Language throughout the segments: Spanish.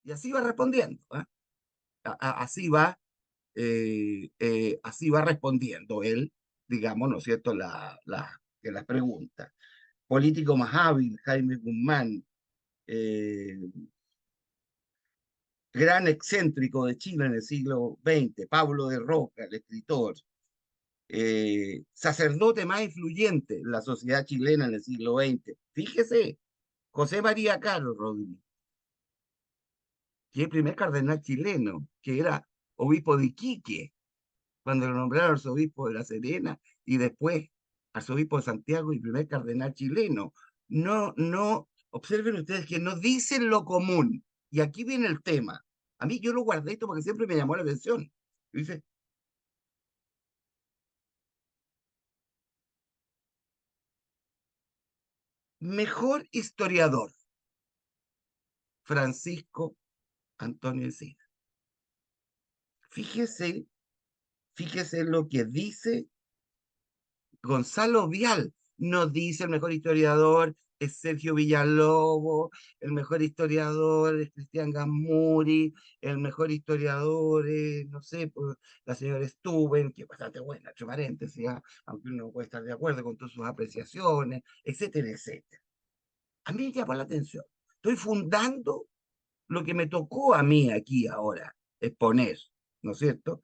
Y así va respondiendo, ¿ah? Así va respondiendo él, digamos, ¿no es cierto?, que la pregunta. Político más hábil, Jaime Guzmán, eh, gran excéntrico de Chile en el siglo XX, Pablo de Roca, el escritor, sacerdote más influyente en la sociedad chilena en el siglo XX. Fíjese, José María Caro Rodríguez, que es el primer cardenal chileno, que era obispo de Iquique, cuando lo nombraron arzobispo de La Serena y después arzobispo de Santiago y primer cardenal chileno. No, observen ustedes que no dicen lo común. Y aquí viene el tema. A mí yo lo guardé esto porque siempre me llamó la atención. Dice, mejor historiador, Francisco Antonio Encina. Fíjese, fíjese lo que dice Gonzalo Vial. No dice el mejor historiador es Sergio Villalobos, el mejor historiador es Cristian Gamuri, el mejor historiador es, no sé, pues, la señora Stuben, que es bastante buena, entre paréntesis, ¿ah? Aunque uno puede estar de acuerdo con todas sus apreciaciones, etcétera, etcétera. A mí me llama la atención. Estoy fundando lo que me tocó a mí aquí ahora exponer, ¿no es cierto?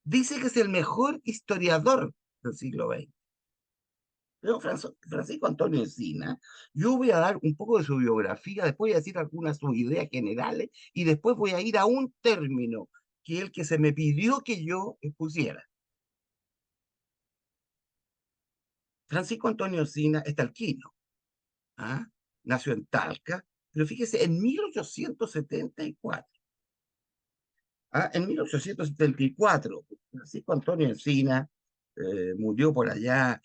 Dice que es el mejor historiador del siglo XX. Pero Francisco Antonio Encina, yo voy a dar un poco de su biografía, después voy a decir algunas sus ideas generales y después voy a ir a un término que es el que se me pidió que yo expusiera. Francisco Antonio Encina es talquino, ¿ah? Nació en Talca, pero fíjese, en 1874, en 1874, Francisco Antonio Encina murió por allá,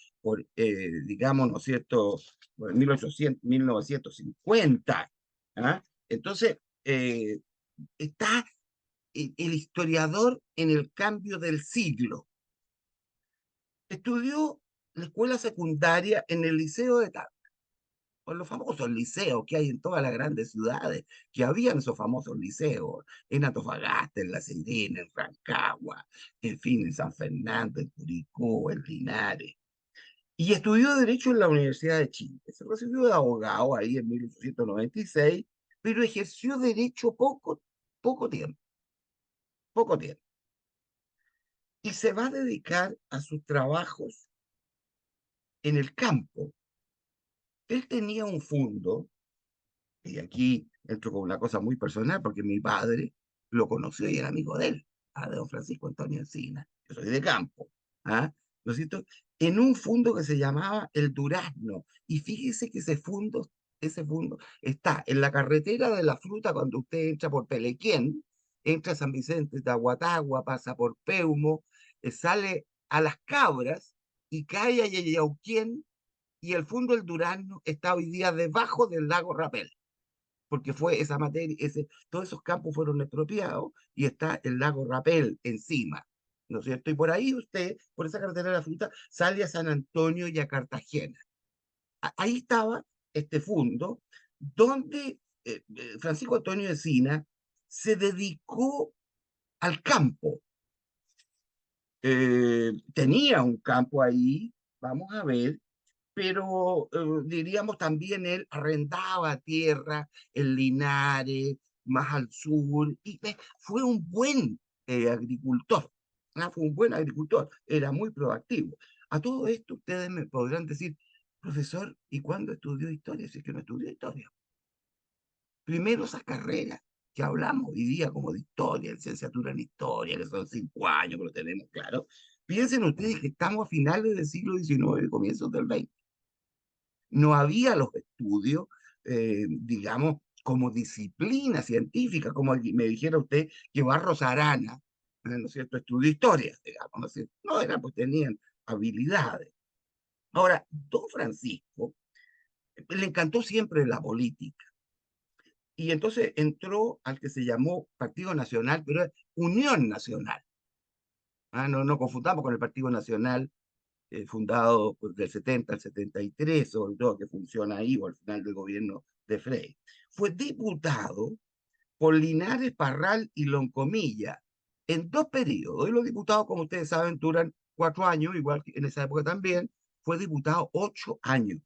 digamos, ¿no es cierto?, por 1800, 1950. ¿Ah? Entonces, está el historiador en el cambio del siglo. Estudió la escuela secundaria en el Liceo de Talca, con los famosos liceos que hay en todas las grandes ciudades, que habían esos famosos liceos, en Antofagasta, en La Serena, en Rancagua, en fin, en San Fernando, en Curicó, en Linares. Y estudió Derecho en la Universidad de Chile. Se recibió de abogado ahí en 1896, pero ejerció Derecho poco tiempo, poco tiempo. Y se va a dedicar a sus trabajos en el campo. Él tenía un fondo. Y aquí entro con una cosa muy personal, porque mi padre lo conoció y era amigo de él, de don Francisco Antonio Encina. Yo soy de campo, ¿ah? ¿No es cierto? En un fondo que se llamaba El Durazno. Y fíjese que ese fondo está en la carretera de la fruta cuando usted entra por Pelequén, entra a San Vicente de Aguatagua, pasa por Peumo, sale a Las Cabras y cae a Yayauquén, y el fondo El Durazno está hoy día debajo del lago Rapel, porque fue esa materia, todos esos campos fueron expropiados y está el lago Rapel encima, ¿no es cierto? Y por ahí usted, por esa carretera de la fruta, sale a San Antonio y a Cartagena. Ahí estaba este fondo donde Francisco Antonio Encina se dedicó al campo. Tenía un campo ahí, vamos a ver, pero diríamos también él arrendaba tierra en Linares, más al sur, y fue un buen agricultor. Fue un buen agricultor, era muy proactivo. A todo esto ustedes me podrán decir, profesor, ¿y cuándo estudió historia? Si es que no estudió historia. Primero esa carrera que hablamos hoy día como de historia, licenciatura en historia, que son 5 años, que lo tenemos claro. Piensen ustedes que estamos a finales del siglo XIX, comienzos del XX. No había los estudios, digamos, como disciplina científica, como me dijera usted que Barros Arana, ¿no es cierto?, estudió historia, digamos, ¿no es cierto? No era, pues tenían habilidades. Ahora, don Francisco le encantó siempre la política. Y entonces entró al que se llamó Partido Nacional, pero es Unión Nacional. No confundamos con el Partido Nacional fundado pues, del 70 al 73, sobre todo que funciona ahí o al final del gobierno de Frey. Fue diputado por Linares, Parral y Loncomilla, en 2 periodos. Y los diputados, como ustedes saben, duran 4 años, igual que en esa época también, fue diputado 8 años.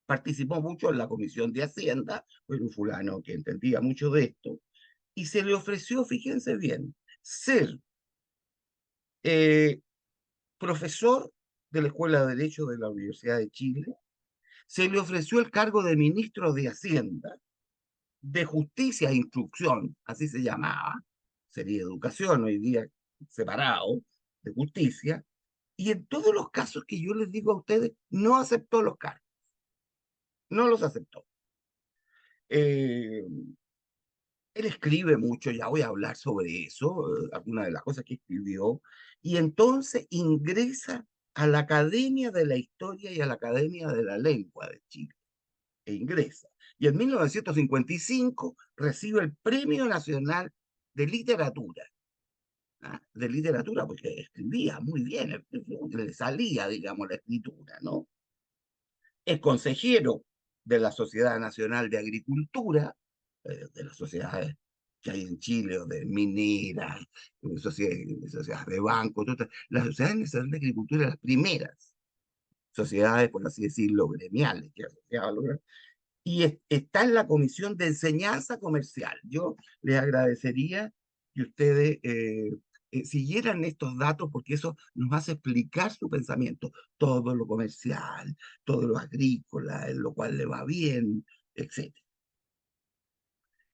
Participó mucho en la Comisión de Hacienda, fue un fulano que entendía mucho de esto, y se le ofreció, fíjense bien, ser eh, profesor de la Escuela de Derecho de la Universidad de Chile, se le ofreció el cargo de ministro de Hacienda, de Justicia e Instrucción, así se llamaba, sería educación hoy día separado de justicia, y en todos los casos que yo les digo a ustedes, no aceptó los cargos, no los aceptó. Eh, Él escribe mucho, ya voy a hablar sobre eso, algunas de las cosas que escribió, y entonces ingresa a la Academia de la Historia y a la Academia de la Lengua de Chile, e ingresa. Y en 1955 recibe el Premio Nacional de Literatura, ¿ah? De literatura, porque escribía muy bien, le salía, digamos, la escritura, ¿no? Es consejero de la Sociedad Nacional de Agricultura, de las sociedades que hay en Chile, o de mineras, sociedades de banco, la Sociedad Nacional de Agricultura, las primeras sociedades, por así decirlo, gremiales que asociaban a los y está en la Comisión de Enseñanza Comercial. Yo les agradecería que ustedes siguieran estos datos porque eso nos hace explicar su pensamiento, todo lo comercial, todo lo agrícola, en lo cual le va bien, etc.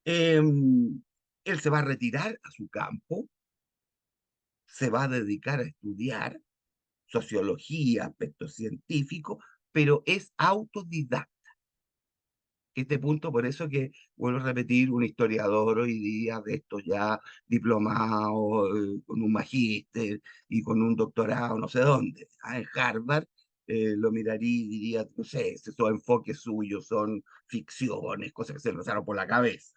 Él se va a retirar a su campo, se va a dedicar a estudiar sociología, aspectos científicos, pero es autodidacta. Este punto, por eso que vuelvo a repetir, un historiador hoy día de estos ya diplomados, con un magíster y con un doctorado, no sé dónde, en Harvard, lo miraría y diría, no sé, esos enfoques suyos son ficciones, cosas que se le pasaron por la cabeza.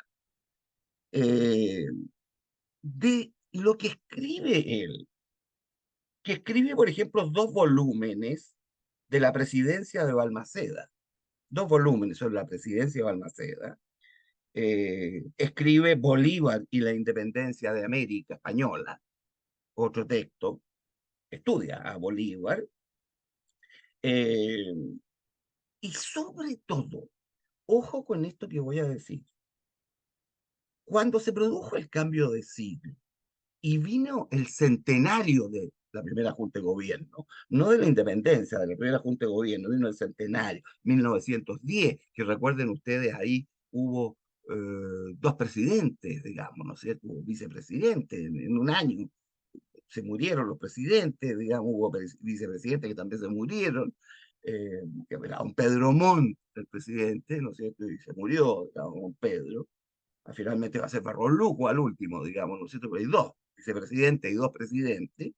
Eh, de lo que escribe él, que escribe, por ejemplo, 2 volúmenes de la presidencia de Balmaceda, 2 volúmenes sobre la presidencia de Balmaceda, escribe Bolívar y la independencia de América Española, otro texto, estudia a Bolívar, eh, y sobre todo, ojo con esto que voy a decir, cuando se produjo el cambio de siglo y vino el centenario de la primera Junta de Gobierno, no de la independencia, de la primera Junta de Gobierno, vino el centenario, 1910, que recuerden ustedes, ahí hubo 2 presidentes, digamos, ¿no es cierto? Hubo vicepresidentes en un año, se murieron los presidentes, digamos, hubo vicepresidentes que también se murieron, que era don Pedro Montt, el presidente, ¿no es cierto? Y se murió, digamos, don Pedro. Finalmente va a ser Barros Luco al último, digamos, ¿no es cierto? Pero hay 2 vicepresidentes y 2 presidentes.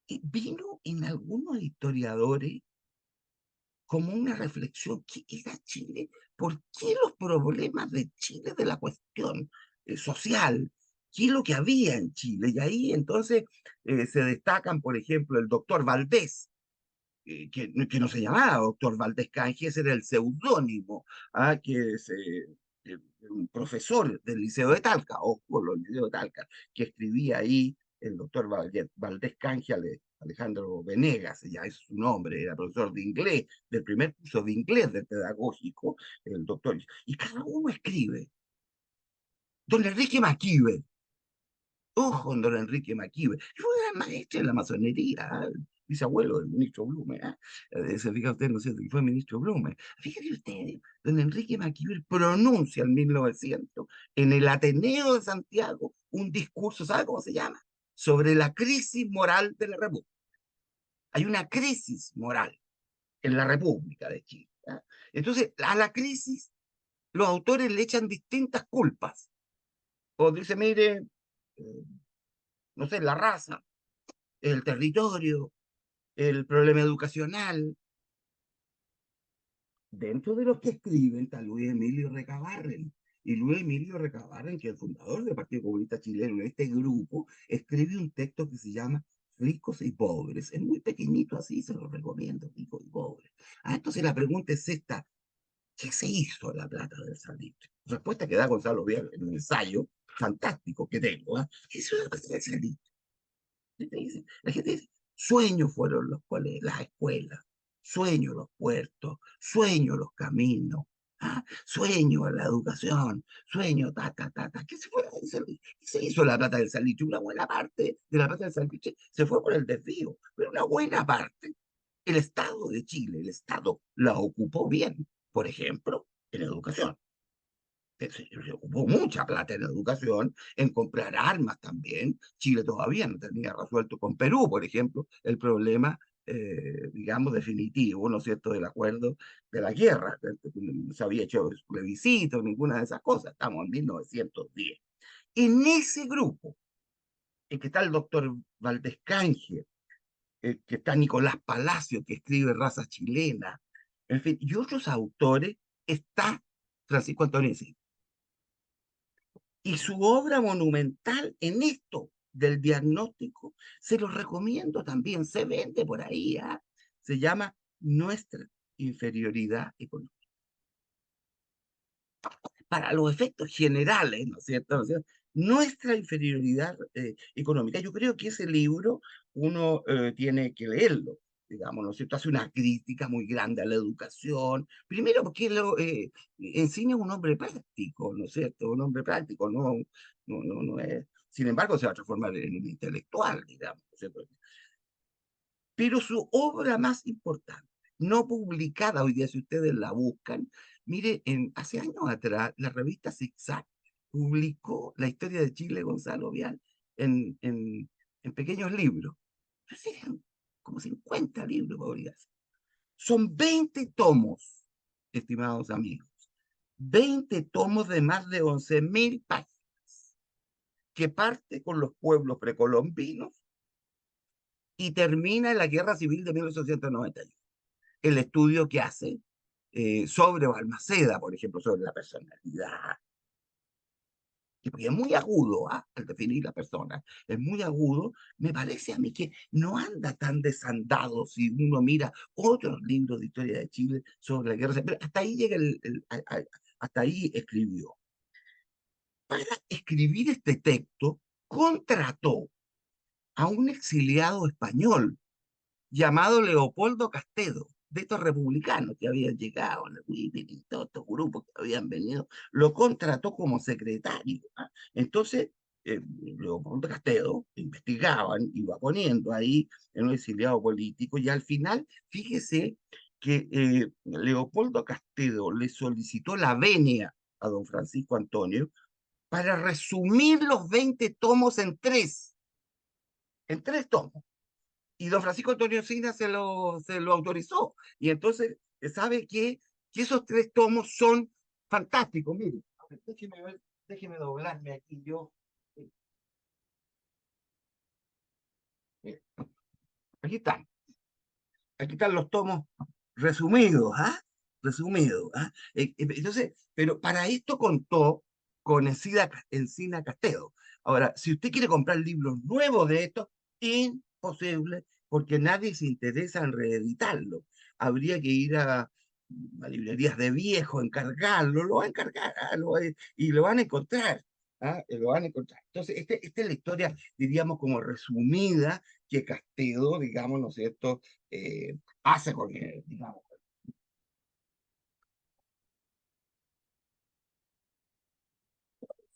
Y vino en algunos historiadores como una reflexión, ¿qué era Chile? ¿Por qué los problemas de Chile, de la cuestión social? ¿Qué es lo que había en Chile? Y ahí entonces se destacan, por ejemplo, el doctor Valdés, que no se llamaba doctor Valdés Cangia, ese era el seudónimo, que es un profesor del Liceo de Talca, o por los Liceo de Talca, que escribía ahí el doctor Valdés Cangia, Alejandro Venegas, ya es su nombre, era profesor de inglés, del primer curso de inglés del pedagógico, el doctor, y cada uno escribe. Don Enrique Maquiver, ojo, don Enrique Maquive. Fue gran maestro en la masonería, bisabuelo del ministro Blume. Se fija usted, ¿no es cierto? Que fue ministro Blume. Fíjate usted, don Enrique Maquive pronuncia en 1900 en el Ateneo de Santiago un discurso, ¿sabe cómo se llama? Sobre la crisis moral de la República. Hay una crisis moral en la República de Chile. Entonces, a la crisis los autores le echan distintas culpas. O dice, mire, eh, no sé, la raza, el territorio, el problema educacional. Dentro de los que escriben está Luis Emilio Recabarren. Y Luis Emilio Recabarren, que es el fundador del Partido Comunista Chileno, en este grupo, escribe un texto que se llama Ricos y Pobres. Es muy pequeñito así, se lo recomiendo, Ricos y Pobres. Entonces la pregunta es esta, ¿qué se hizo de la plata del salitre? respuesta que da Gonzalo Vial en un ensayo fantástico que tengo. ¿Ah? Eso es lo que se dice. La gente dice, sueños fueron las escuelas, sueños los puertos, sueños los caminos, ¿ah? Sueño la educación, sueño ta. ¿Qué se fue? Se hizo la plata del salitre. Una buena parte de la plata del salitre se fue por el desvío, pero una buena parte, el Estado de Chile, el Estado la ocupó bien, por ejemplo, en educación. Se ocupó mucha plata en educación, en comprar armas también. Chile todavía no tenía resuelto con Perú, por ejemplo, el problema, digamos, definitivo, ¿no es cierto?, del acuerdo de la guerra. No se había hecho plebiscito, ninguna de esas cosas. Estamos en 1910. En ese grupo, en que está el doctor Valdés Canje, que está Nicolás Palacio, que escribe Raza Chilena, en fin, y otros autores, está Francisco Antoniesi. Y su obra monumental en esto del diagnóstico, se los recomiendo también, se vende por ahí, ¿ah? Se llama Nuestra Inferioridad Económica. Para los efectos generales, ¿no es cierto? ¿No es cierto? Nuestra inferioridad económica. Yo creo que ese libro uno tiene que leerlo, digamos, ¿no es cierto? Hace una crítica muy grande a la educación. Primero porque Encina es un hombre práctico, ¿no es cierto? Un hombre práctico, no es... Sin embargo, se va a transformar en un intelectual, digamos, ¿no es cierto? Pero su obra más importante, no publicada hoy día, si ustedes la buscan, mire, hace años atrás, la revista Zigzag publicó la historia de Chile Gonzalo Vial en, en, en pequeños libros. Entonces, eran como 50 libros, podría ser. Son 20 tomos, estimados amigos. 20 tomos de más de 11.000 páginas, que parte con los pueblos precolombinos y termina en la Guerra Civil de 1891. El estudio que hace sobre Balmaceda, por ejemplo, sobre la personalidad, que es muy agudo, ¿ah? Al definir la persona, es muy agudo. Me parece a mí que no anda tan desandado si uno mira otros libros de historia de Chile sobre la guerra civil. Pero hasta ahí llega hasta ahí escribió. Para escribir este texto, contrató a un exiliado español llamado Leopoldo Castedo, de estos republicanos que habían llegado, y todos estos grupos que habían venido, lo contrató como secretario. ¿Ah? Entonces, Leopoldo Castedo investigaban, iba poniendo ahí en un exiliado político, y al final, fíjese que Leopoldo Castedo le solicitó la venia a don Francisco Antonio para resumir los 20 tomos en tres tomos. Y don Francisco Antonio Sina se lo autorizó. Y entonces, sabe que esos tres tomos son fantásticos. Mire, déjeme ver, déjeme doblarme aquí yo. eh, eh, Aquí están. Aquí están los tomos resumidos, ¿ah? Resumidos, ¿ah? Entonces, pero para esto contó con Encina Castedo. Ahora, si usted quiere comprar libros nuevos de estos, imposible, porque nadie se interesa en reeditarlo. Habría que ir a librerías de viejo, encargarlo, lo va a encargar, y lo van a encontrar. ¿Ah? Lo van a encontrar. Entonces, esta es la historia, diríamos, como resumida que Castedo, digamos, ¿no es cierto?, hace con que, digamos,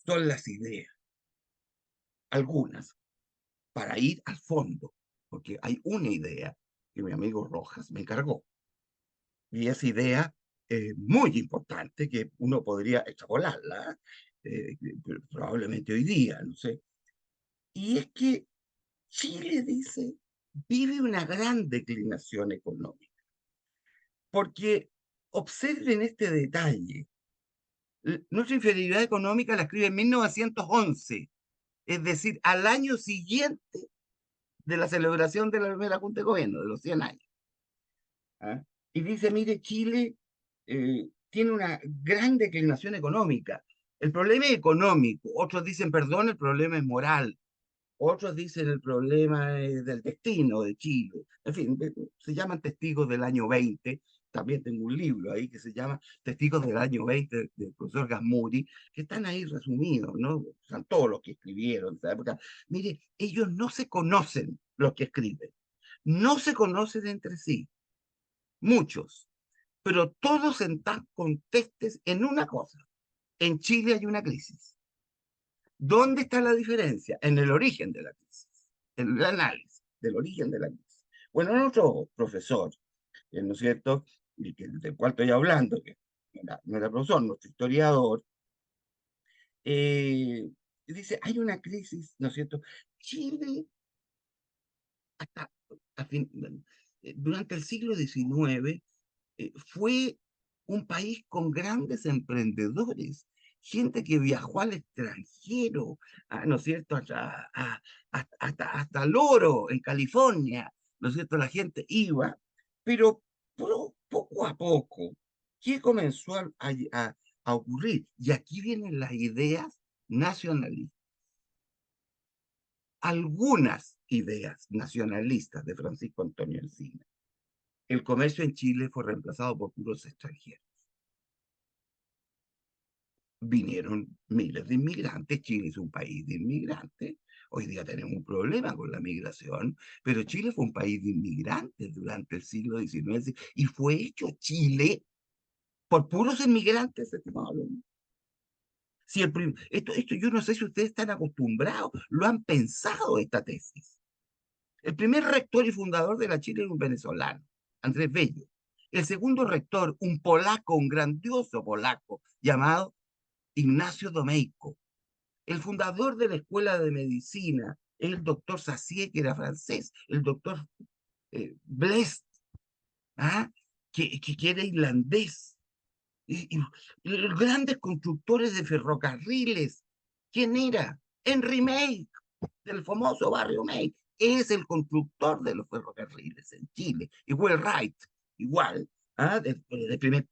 son las ideas, algunas, para ir al fondo, porque hay una idea que mi amigo Rojas me encargó, y esa idea es muy importante, que uno podría extrapolarla, probablemente hoy día, no sé, y es que Chile, dice, vive una gran declinación económica, porque observen este detalle. Nuestra inferioridad económica la escribe en 1911, es decir, al año siguiente de la celebración de la primera Junta de Gobierno, de los 100 años. ¿Ah? Y dice, mire, Chile tiene una gran declinación económica. El problema es económico, otros dicen, perdón, el problema es moral, otros dicen el problema es del destino de Chile. En fin, se llaman testigos del año 20, también tengo un libro ahí que se llama Testigos del año 20 del profesor Gasmuri, que están ahí resumidos, ¿no? Están todos los que escribieron de esa época. Mire, ellos no se conocen los que escriben, no se conocen entre sí, muchos, pero todos están contestes en una cosa. En Chile hay una crisis. ¿Dónde está la diferencia? En el origen de la crisis, en el análisis del origen de la crisis. Bueno, nuestro profesor, ¿no es cierto? Del cual estoy hablando, que no era profesor, nuestro historiador, eh, dice, hay una crisis, ¿no es cierto? Chile, hasta, durante el siglo XIX, fue un país con grandes emprendedores, gente que viajó al extranjero, ¿no es cierto? Hasta Loro, en California, ¿no es cierto? La gente iba, pero poco a poco, ¿qué comenzó a ocurrir? Y aquí vienen las ideas nacionalistas. Algunas ideas nacionalistas de Francisco Antonio Encina. El comercio en Chile fue reemplazado por puros extranjeros. Vinieron miles de inmigrantes. Chile es un país de inmigrantes. Hoy día tenemos un problema con la migración, pero Chile fue un país de inmigrantes durante el siglo XIX y fue hecho Chile por puros inmigrantes, estimado alumno. Si esto yo no sé si ustedes están acostumbrados, lo han pensado esta tesis. El primer rector y fundador de la Chile era un venezolano, Andrés Bello. El segundo rector, un polaco, un grandioso polaco, llamado Ignacio Domeyko. El fundador de la Escuela de Medicina, el doctor Sassier, que era francés, el doctor Blest, ¿ah? que era irlandés, y los grandes constructores de ferrocarriles. ¿Quién era? Henry May, del famoso barrio May. Es el constructor de los ferrocarriles en Chile. Y Will Wright, igual, del primer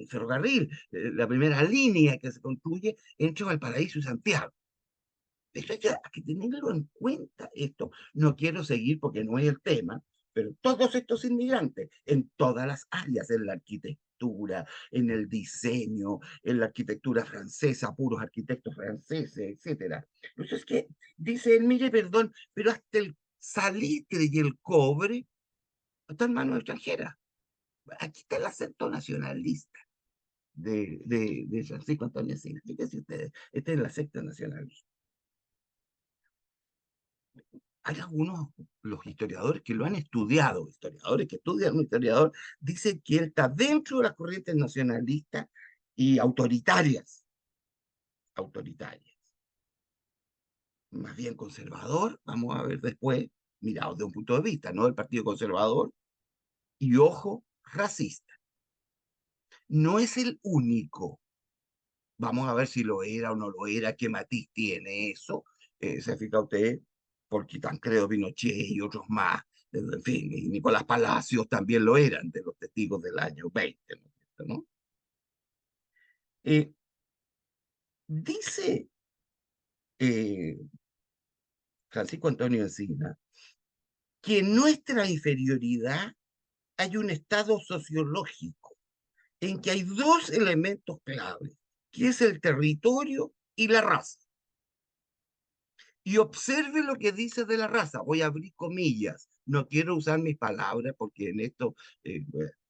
ferrocarril, la primera línea que se construye entre Valparaíso y Santiago. Eso hay que tenerlo en cuenta esto. No quiero seguir porque no es el tema, pero todos estos inmigrantes en todas las áreas, en la arquitectura, en el diseño, en la arquitectura francesa, puros arquitectos franceses, etcétera. Entonces es que dice él, mire, perdón, pero hasta el salitre y el cobre están en manos extranjeras. Aquí está el acento nacionalista de Francisco Antonio Sina. Fíjense ustedes, este es la secta nacionalista. Hay algunos, los historiadores que lo han estudiado, historiadores que estudian un historiador, dicen que él está dentro de las corrientes nacionalistas y autoritarias, autoritarias. Más bien conservador, vamos a ver después, mirado de un punto de vista, ¿no? Del Partido Conservador, y ojo, racista. No es el único. Vamos a ver si lo era o no lo era, qué matiz tiene eso. Se fija usted, porque Tancredo Pinochet y otros más, en fin, y Nicolás Palacios también lo eran, de los testigos del año 20, ¿no? Eh, dice eh, Francisco Antonio Encina que en nuestra inferioridad hay un estado sociológico en que hay dos elementos claves, que es el territorio y la raza. Y observe lo que dice de la raza. Voy a abrir comillas. No quiero usar mis palabras porque en esto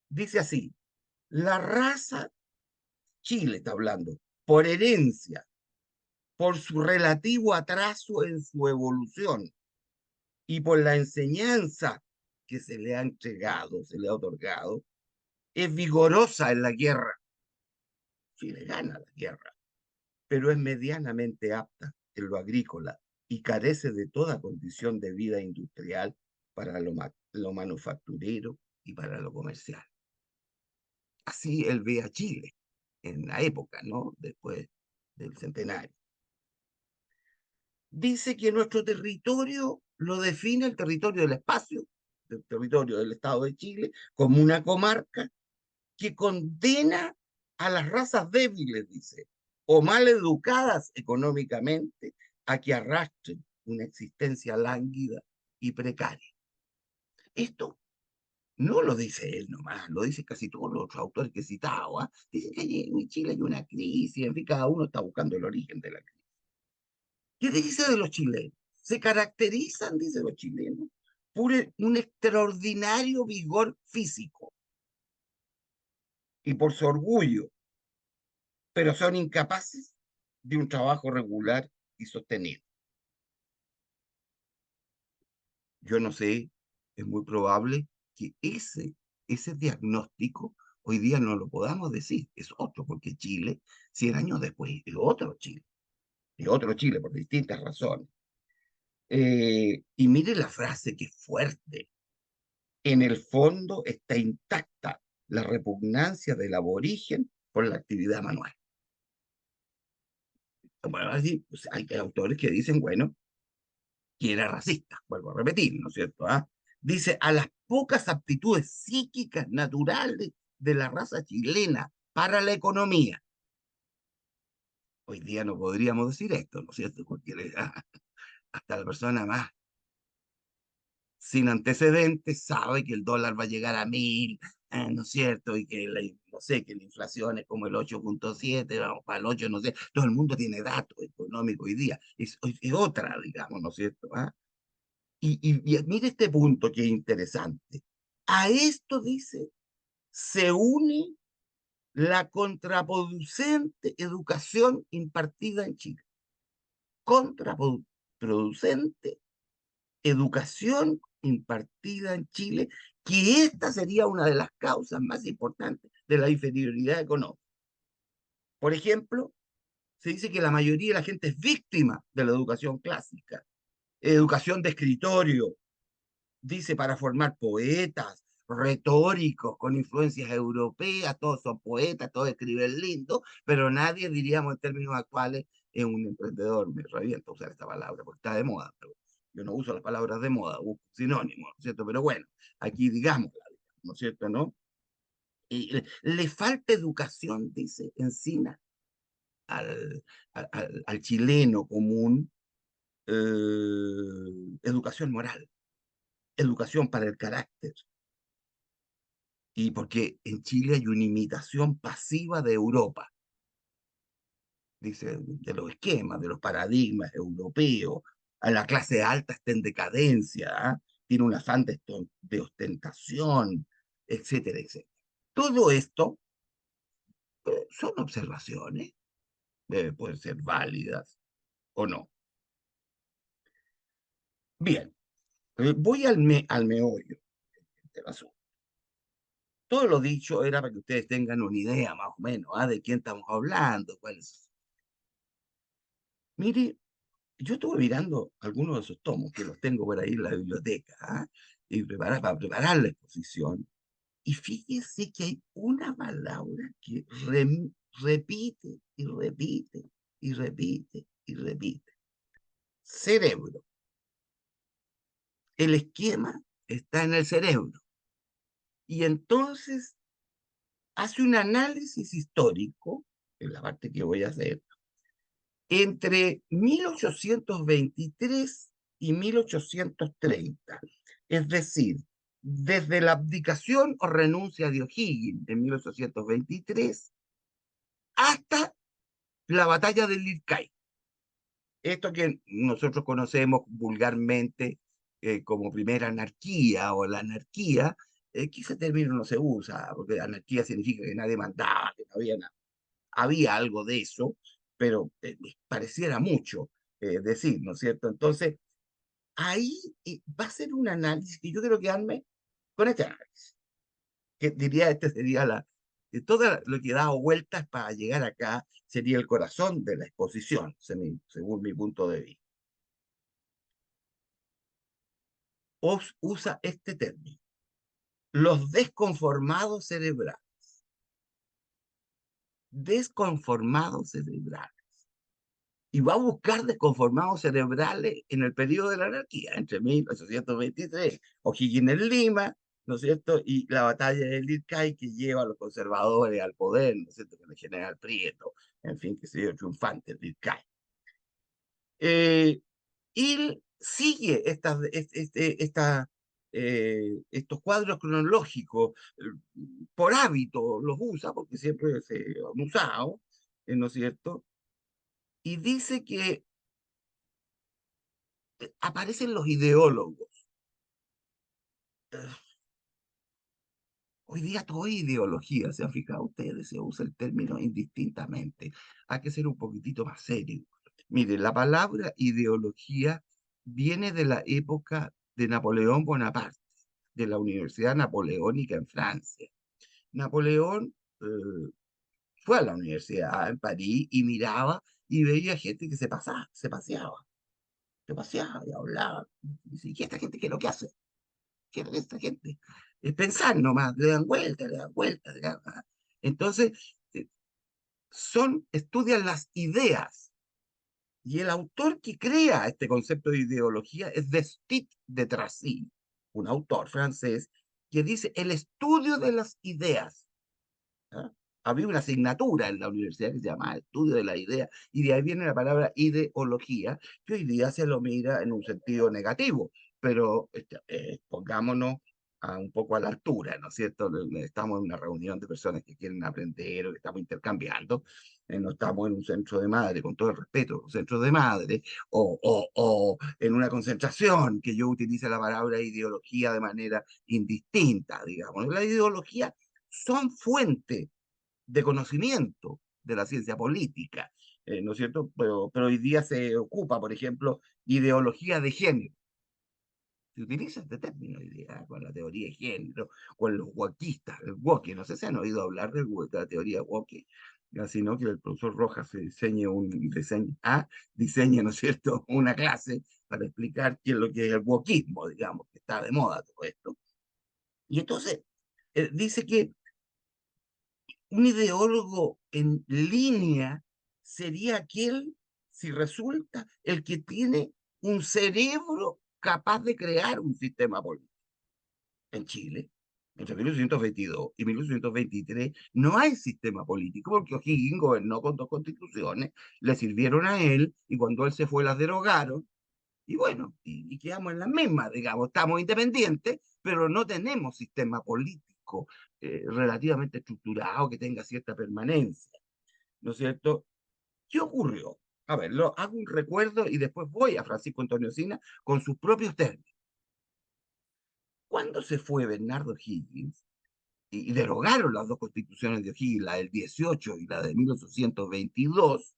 dice así: la raza, Chile está hablando, por herencia, por su relativo atraso en su evolución y por la enseñanza que se le ha entregado, se le ha otorgado, es vigorosa en la guerra. Chile gana la guerra, pero es medianamente apta en lo agrícola y carece de toda condición de vida industrial para lo manufacturero y para lo comercial. Así él ve a Chile en la época, ¿no? Después del centenario. Dice que nuestro territorio lo define el territorio del espacio, el territorio del Estado de Chile, como una comarca que condena a las razas débiles, dice, o mal educadas económicamente, a que arrastren una existencia lánguida y precaria. Esto No lo dice él nomás, lo dice casi todos los otros autores que he citado, ¿ah? Dicen que en Chile hay una crisis, en fin, cada uno está buscando el origen de la crisis. ¿Qué dice de los chilenos? Se caracterizan, dice los chilenos, por un extraordinario vigor físico y por su orgullo, pero son incapaces de un trabajo regular y sostenido. Yo no sé, es muy probable que ese diagnóstico hoy día no lo podamos decir, es otro, porque Chile, 100 años después, es otro Chile por distintas razones. Y mire la frase que es fuerte. En el fondo está intacta la repugnancia del aborigen por la actividad manual. Bueno, así, pues, hay autores que dicen, bueno, que era racista, vuelvo a repetir, ¿no es cierto? ¿Ah? Dice, a las pocas aptitudes psíquicas naturales de la raza chilena para la economía. Hoy día no podríamos decir esto, ¿no es cierto? Porque hasta la persona más sin antecedentes sabe que el dólar va a llegar a 1000, ¿no es cierto? Y que no sé, que la inflación es como el 8,7, vamos para el 8, no sé. Todo el mundo tiene datos económicos hoy día. Es otra, digamos, ¿no es cierto? ¿Ah? Y mire este punto que es interesante. A esto, dice, se une la contraproducente educación impartida en Chile. Contraproducente educación impartida en Chile, que esta sería una de las causas más importantes de la inferioridad económica. Por ejemplo, se dice que la mayoría de la gente es víctima de la educación clásica, educación de escritorio, dice, para formar poetas, retóricos, con influencias europeas, todos son poetas, todos escriben lindo, pero nadie, diríamos en términos actuales, es un emprendedor. Me revienta usar esta palabra porque está de moda, pero yo no uso las palabras de moda, busco sinónimos, ¿no es cierto? Pero bueno, aquí digámosla, ¿no es cierto? ¿No? Y le falta educación, dice Encina, al chileno común, educación moral, educación para el carácter, y porque en Chile hay una imitación pasiva de Europa, dice, de los esquemas, de los paradigmas europeos. A la clase alta está en decadencia, ¿ah? Tiene un afán de ostentación, etcétera, etcétera. Todo esto son observaciones, pueden ser válidas o no. Bien, voy al meollo del asunto. Todo lo dicho era para que ustedes tengan una idea más o menos, ¿ah? De quién estamos hablando, cuál es. Mire, yo estuve mirando algunos de esos tomos, que los tengo por ahí en la biblioteca, ¿ah? Y para preparar la exposición. Y fíjese que hay una palabra que repite y repite y repite y repite. Cerebro. El esquema está en el cerebro. Y entonces hace un análisis histórico, en la parte que voy a hacer, entre 1823 y 1830. Es decir, desde la abdicación o renuncia de O'Higgins en 1823 hasta la batalla de Lircay. Esto que nosotros conocemos vulgarmente como primera anarquía o la anarquía, que ese término no se usa, porque anarquía significa que nadie mandaba, que no había nada. Había algo de eso, pero pareciera mucho decir, ¿no es cierto? Entonces, ahí va a ser un análisis que yo quiero quedarme con este análisis, que diría, este sería de todo lo que he dado vueltas para llegar acá, sería el corazón de la exposición, según mi punto de vista. Usa este término, los desconformados cerebrales. Desconformados cerebrales. Y va a buscar desconformados cerebrales en el periodo de la anarquía, entre 1823, O'Higgins en Lima, ¿no es cierto? Y la batalla de Lircay, que lleva a los conservadores al poder, ¿no es cierto? Con el general Prieto, en fin, que se dio triunfante Lircay. Él sigue estos cuadros cronológicos, por hábito los usa, porque siempre se han usado, ¿no es cierto? Y dice que aparecen los ideólogos. Hoy día todo es ideología, ¿se han fijado ustedes? Se usa el término indistintamente. Hay que ser un poquitito más serio. Mire, la palabra ideología viene de la época de Napoleón Bonaparte, de la Universidad Napoleónica en Francia. Napoleón fue a la universidad en París y miraba y veía gente que se paseaba y hablaba. Y dice, ¿y esta gente qué es lo que hace? ¿Qué es esta gente? Es pensar nomás, le dan vuelta, le dan vuelta. Entonces, estudian las ideas. Y el autor que crea este concepto de ideología es Destit de Tracy, un autor francés que dice el estudio de las ideas. ¿Ah? Había una asignatura en la universidad que se llamaba Estudio de la Idea, y de ahí viene la palabra ideología, que hoy día se lo mira en un sentido negativo, pero pongámonos un poco a la altura, ¿no es cierto? Estamos en una reunión de personas que quieren aprender o que estamos intercambiando, no estamos en un centro de madre, con todo el respeto, un centro de madre, o en una concentración que yo utilice la palabra ideología de manera indistinta, digamos. La ideología son fuente de conocimiento de la ciencia política, ¿no es cierto? Pero hoy día se ocupa, por ejemplo, ideología de género. Se utiliza este término hoy día con la teoría de género, con los wokeistas, el woke. No sé si han oído hablar de la teoría woke, sino que el profesor Rojas se diseña, ¿no es cierto?, una clase para explicar qué es lo que es el wokeismo, digamos, que está de moda todo esto. Y entonces, dice que un ideólogo en línea sería aquel, si resulta, el que tiene un cerebro capaz de crear un sistema político. En Chile, entre 1822 y 1823, no hay sistema político porque O'Higgins gobernó con dos constituciones, le sirvieron a él y cuando él se fue las derogaron. Y bueno, y quedamos en la misma, digamos, estamos independientes, pero no tenemos sistema político relativamente estructurado que tenga cierta permanencia, ¿no es cierto? ¿Qué ocurrió? A ver, hago un recuerdo y después voy a Francisco Antonio Sina con sus propios términos. Cuando se fue Bernardo Higgins y derogaron las dos constituciones de O'Higgins, la del 18 y la de 1822,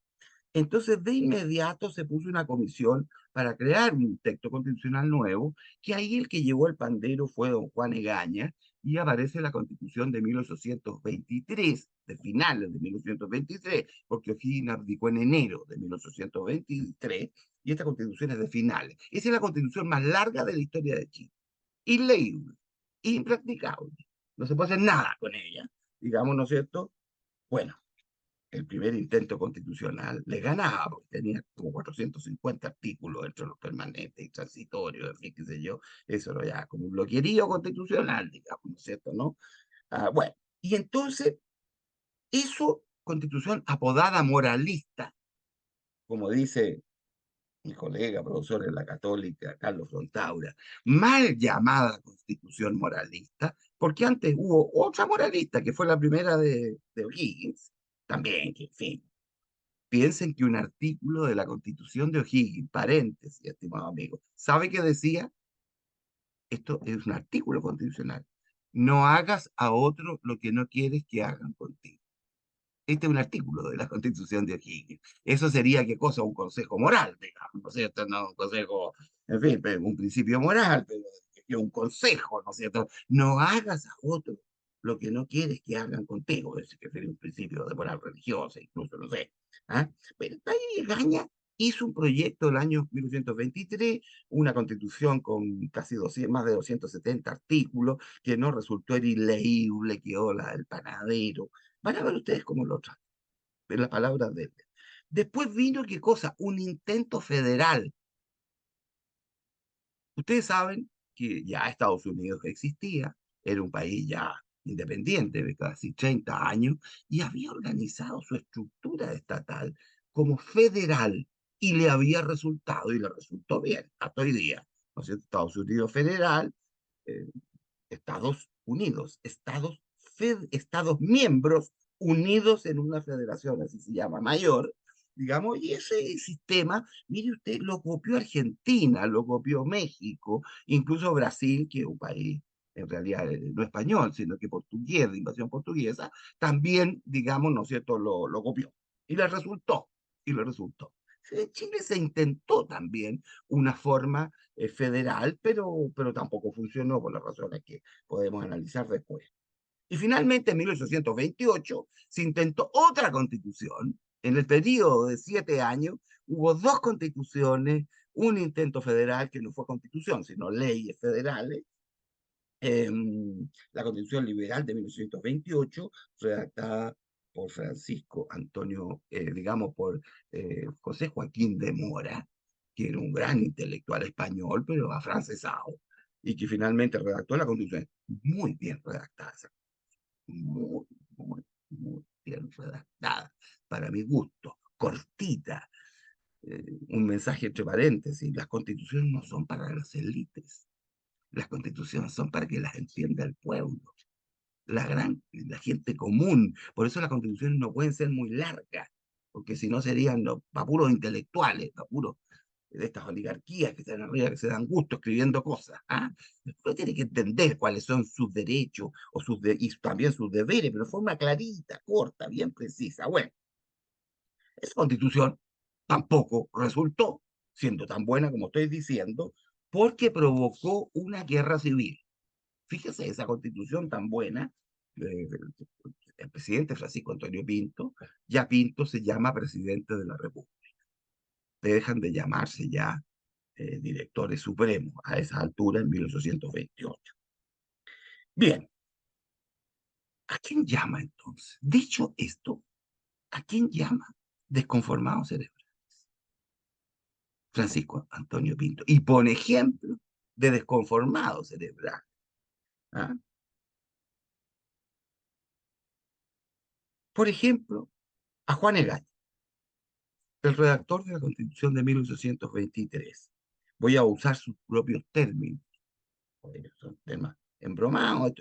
entonces, de inmediato se puso una comisión para crear un texto constitucional nuevo, que ahí el que llevó el pandero fue don Juan Egaña, y aparece la constitución de 1823, de finales de 1823, porque O'Higgins abdicó en enero de 1823, y esta constitución es de finales. Esa es la constitución más larga de la historia de Chile. Inleíble, impracticable. No se puede hacer nada con ella, digamos, ¿no es cierto? Bueno, el primer intento constitucional le ganaba, porque tenía como 450 artículos entre los permanentes y transitorios, en fin, qué sé yo, eso era ya como un bloquerío constitucional, digamos, ¿no es cierto? ¿No? Bueno, y entonces hizo constitución apodada moralista, como dice mi colega, profesor de la Católica, Carlos Frontaura, mal llamada constitución moralista, porque antes hubo otra moralista, que fue la primera de O'Higgins, también, que en fin, piensen que un artículo de la Constitución de O'Higgins, paréntesis, estimado amigo, ¿sabe qué decía? Esto es un artículo constitucional. No hagas a otro lo que no quieres que hagan contigo. Este es un artículo de la Constitución de O'Higgins. Eso sería, ¿qué cosa? Un consejo moral, digamos, ¿no es cierto? No un consejo, en fin, un principio moral, pero un consejo, ¿no es cierto? No hagas a otro lo que no quieres que hagan contigo. Es que sería un principio de moral religiosa, incluso, no sé. ¿Ah? Pero ahí Gaña hizo un proyecto el año 1923, una constitución con casi 200, más de 270 artículos, que no resultó, era ileíble, quedó el panadero. Van a ver ustedes cómo lo tratan, en las palabras de él. Después vino, ¿qué cosa? Un intento federal. Ustedes saben que ya Estados Unidos existía, era un país ya independiente de casi 30 años, y había organizado su estructura estatal como federal, y le había resultado, y le resultó bien, hasta hoy día. ¿No es cierto? Estados Unidos federal, eh, Estados Unidos, Estados miembros unidos en una federación, así se llama, mayor, digamos, y ese sistema, mire usted, lo copió Argentina, lo copió México, incluso Brasil, que es un país en realidad no español, sino que portugués, de invasión portuguesa, también, digamos, ¿no es cierto?, lo copió. Y le resultó, y le resultó. En Chile se intentó también una forma federal, pero tampoco funcionó por las razones que podemos analizar después. Y finalmente, en 1828, se intentó otra constitución. En el periodo de 7 años hubo dos constituciones, un intento federal que no fue constitución, sino leyes federales, eh, la Constitución Liberal de 1928, redactada por Francisco Antonio, digamos, por José Joaquín de Mora, que era un gran intelectual español, pero afrancesado, y que finalmente redactó la Constitución. Muy bien redactada, muy, muy bien redactada, para mi gusto, cortita, un mensaje entre paréntesis: las constituciones no son para las élites, las constituciones son para que las entienda el pueblo, la gente común. Por eso las constituciones no pueden ser muy largas, porque si no serían para puros intelectuales, para puros de estas oligarquías que están arriba, que se dan gusto escribiendo cosas. ¿Ah? Uno tiene que entender cuáles son sus derechos y también sus deberes, pero de forma clarita, corta, bien precisa. Bueno, esa constitución tampoco resultó siendo tan buena como estoy diciendo, porque provocó una guerra civil. Fíjese, esa constitución tan buena, eh, el presidente Francisco Antonio Pinto, ya Pinto se llama presidente de la República. Dejan de llamarse ya directores supremos a esa altura en 1828. Bien, ¿a quién llama entonces? Dicho esto, ¿a quién llama? Desconformado cerebral. Francisco Antonio Pinto. Y pone ejemplo de desconformado cerebral. ¿Ah? Por ejemplo, a Juan Egaña, el redactor de la Constitución de 1823. Voy a usar sus propios términos, porque son temas embromados.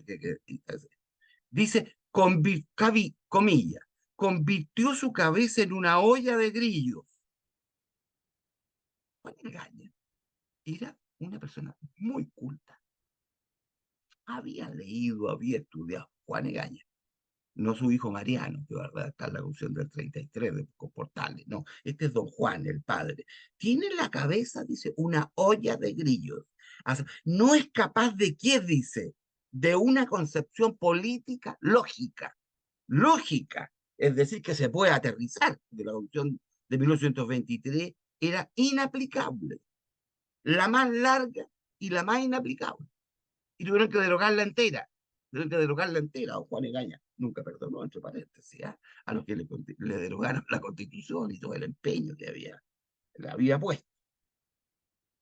Dice, comillas, convirtió su cabeza en una olla de grillos. Juan Egaña era una persona muy culta. Había leído, había estudiado. Juan Egaña, no su hijo Mariano, que va a redactar la Constitución del 33 de Portales, no, este es don Juan, el padre. Tiene en la cabeza, dice, una olla de grillos. No es capaz de qué, dice, de una concepción política lógica, lógica, es decir, que se puede aterrizar, de la Constitución de 1923 era inaplicable, la más larga y la más inaplicable. Y tuvieron que derogarla entera. Tuvieron que derogarla entera. O Juan Egaña nunca perdonó, entre paréntesis, ¿eh?, a los que le derogaron la Constitución y todo el empeño que le había puesto.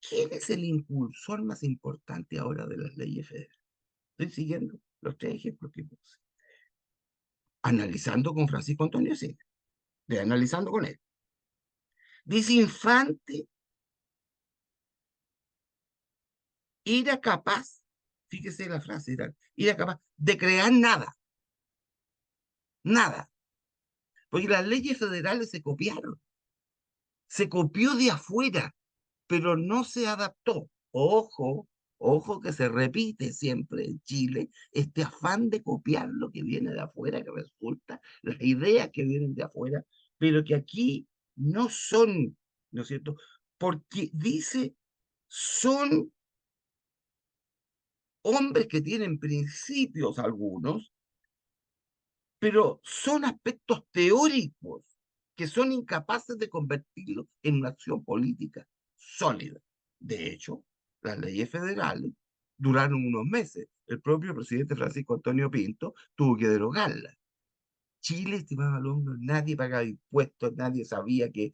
¿Quién es el impulsor más importante ahora de las leyes federales? Estoy siguiendo los tres ejemplos que puse. Analizando con Francisco Antonio Sena, analizando con él. Dice Infante era capaz, fíjese la frase, era capaz de crear nada, nada, porque las leyes federales se copió de afuera, pero no se adaptó. Ojo, ojo que se repite siempre en Chile este afán de copiar lo que viene de afuera, que resulta, las ideas que vienen de afuera, pero que aquí no son, ¿no es cierto? Porque dice, son hombres que tienen principios algunos, pero son aspectos teóricos que son incapaces de convertirlos en una acción política sólida. De hecho, las leyes federales duraron unos meses. El propio presidente Francisco Antonio Pinto tuvo que derogarlas. Chile, estimado alumno, nadie pagaba impuestos, nadie sabía que,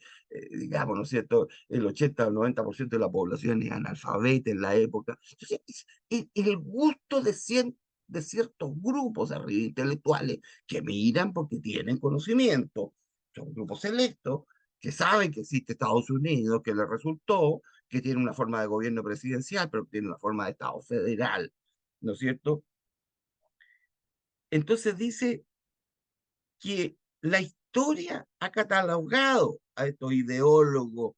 digamos, ¿no es cierto?, el 80 o 90% de la población es analfabeta en la época. Entonces, el gusto de ciertos grupos arriba intelectuales que miran porque tienen conocimiento, son grupos selectos que saben que existe Estados Unidos, que les resultó, que tiene una forma de gobierno presidencial, pero tiene una forma de Estado federal ¿no es cierto? Entonces dice que la historia ha catalogado a estos ideólogos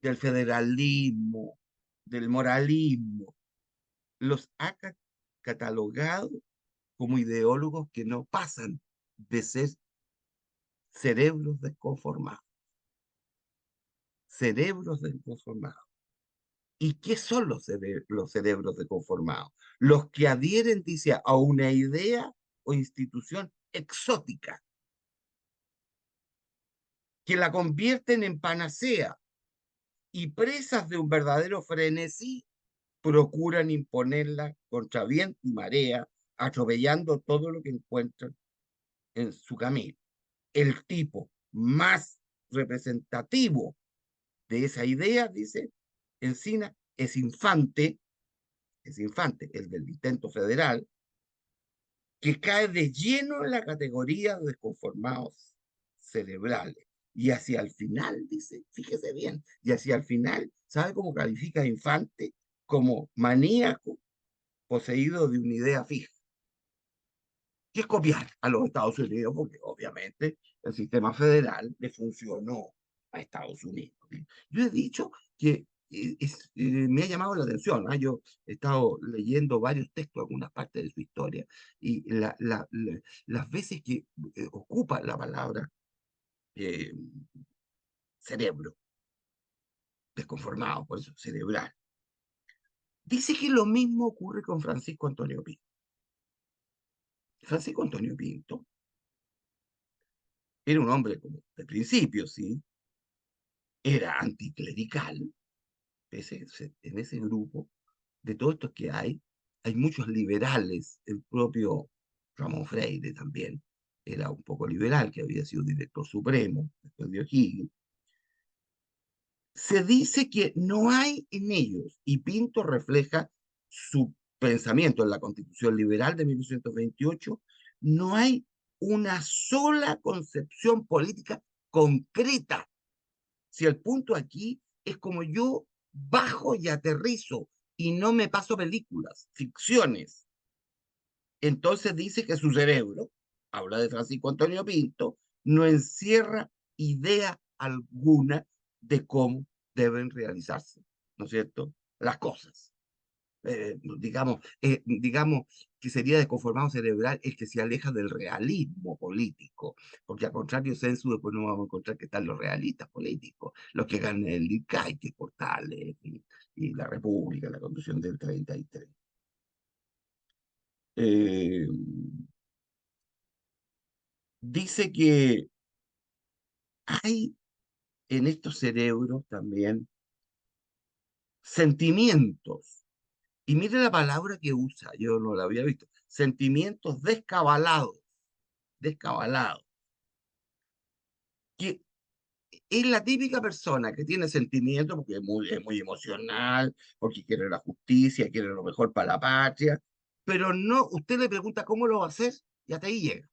del federalismo, del moralismo, los ha catalogado como ideólogos que no pasan de ser cerebros desconformados, cerebros desconformados. ¿Y qué son los cerebros desconformados? Los que adhieren, dice, a una idea o institución exótica, que la convierten en panacea y presas de un verdadero frenesí, procuran imponerla contra viento y marea, atropellando todo lo que encuentran en su camino. El tipo más representativo de esa idea, dice Encina, es Infante, el del intento federal, que cae de lleno en la categoría de desconformados cerebrales. Y hacia el final, dice, fíjese bien, y hacia el final, ¿sabe cómo califica a Infante? Como maníaco poseído de una idea fija, que es copiar a los Estados Unidos, porque obviamente el sistema federal le funcionó a Estados Unidos. Yo he dicho que me ha llamado la atención, ¿eh? Yo he estado leyendo varios textos, algunas partes de su historia, y las veces que ocupa la palabra eh, cerebro, desconformado, por eso cerebral, dice que lo mismo ocurre con Francisco Antonio Pinto. Francisco Antonio Pinto era un hombre como de principio, sí, era anticlerical, en ese grupo, de todos estos que hay muchos liberales, el propio Ramón Freire también era un poco liberal, que había sido director supremo, después de O'Higgins. Se dice que no hay en ellos, y Pinto refleja su pensamiento en la Constitución Liberal de 1828, no hay una sola concepción política concreta. Si el punto aquí es como yo bajo y aterrizo y no me paso películas, ficciones, entonces dice que su cerebro, habla de Francisco Antonio Pinto, no encierra idea alguna de cómo deben realizarse, ¿no es cierto?, las cosas. Digamos que sería desconformado cerebral el que se aleja del realismo político, porque al contrario, Censu, después no vamos a encontrar que están los realistas políticos, los que ganan el ICAI, que es Portales, y la República, la Constitución del 33. Eh, Dice que hay en estos cerebros también sentimientos, y mire la palabra que usa, yo no la había visto, sentimientos descabalados, descabalados, que es la típica persona que tiene sentimientos porque es muy emocional, porque quiere la justicia, quiere lo mejor para la patria, pero no, usted le pregunta cómo lo va a hacer y hasta ahí llega.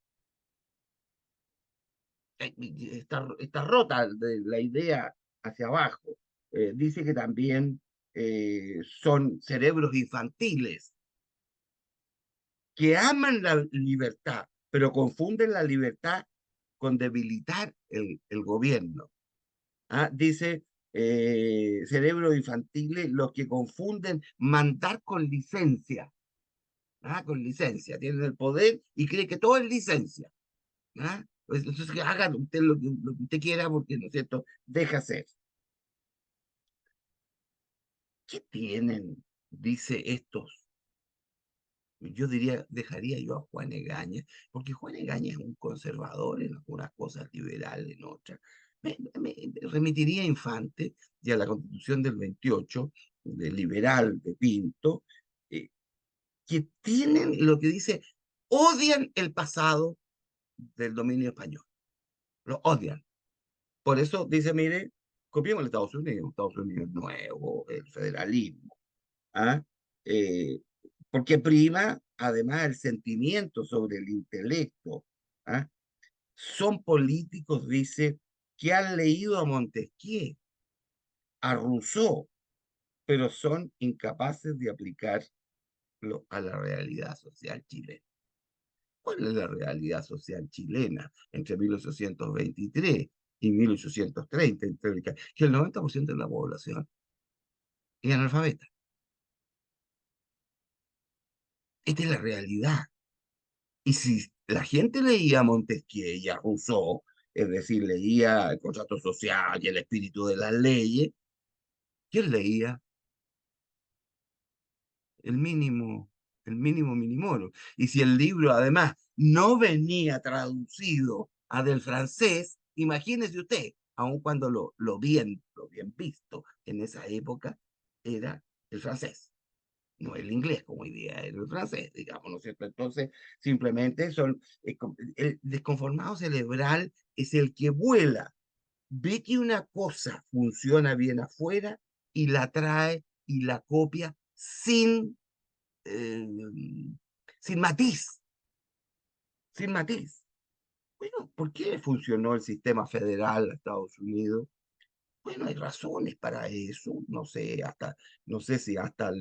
Está rota de la idea hacia abajo. Dice que también son cerebros infantiles que aman la libertad, pero confunden la libertad con debilitar el gobierno. Dice cerebros infantiles, los que confunden mandar con licencia. Con licencia. Tienen el poder y creen que todo es licencia. Pues, entonces, que haga usted lo que usted quiera porque, ¿no es cierto?, deja ser. ¿Qué tienen, dice estos? Yo diría, dejaría yo a Juan Egaña, porque Juan Egaña es un conservador en algunas cosas, liberal en otras. Me remitiría a Infante y a la Constitución del 28, de liberal de Pinto, eh, que tienen lo que dice, odian el pasado del dominio español, lo odian. Por eso dice, mire, copiemos Estados Unidos nuevo, el federalismo. ¿ah? Eh, Porque prima, además, el sentimiento sobre el intelecto. ¿ah? Son políticos, dice, que han leído a Montesquieu, a Rousseau, pero son incapaces de aplicar a la realidad social chilena. ¿Cuál es la realidad social chilena entre 1823 y 1830? Que el 90% de la población es analfabeta. Esta es la realidad. Y si la gente leía a Montesquieu y a Rousseau, es decir, leía el contrato social y el espíritu de las leyes, ¿quién leía? El mínimo, el mínimo minimorum. Y si el libro además no venía traducido a del francés, imagínese usted, aun cuando lo bien visto en esa época era el francés, no el inglés como hoy día, era el francés, digamos, ¿no es cierto? Entonces, simplemente el desconformado cerebral es el que vuela, ve que una cosa funciona bien afuera y la trae y la copia eh, sin matiz, sin matiz. Bueno, ¿por qué funcionó el sistema federal de Estados Unidos? Bueno, hay razones para eso, no sé, no sé si hasta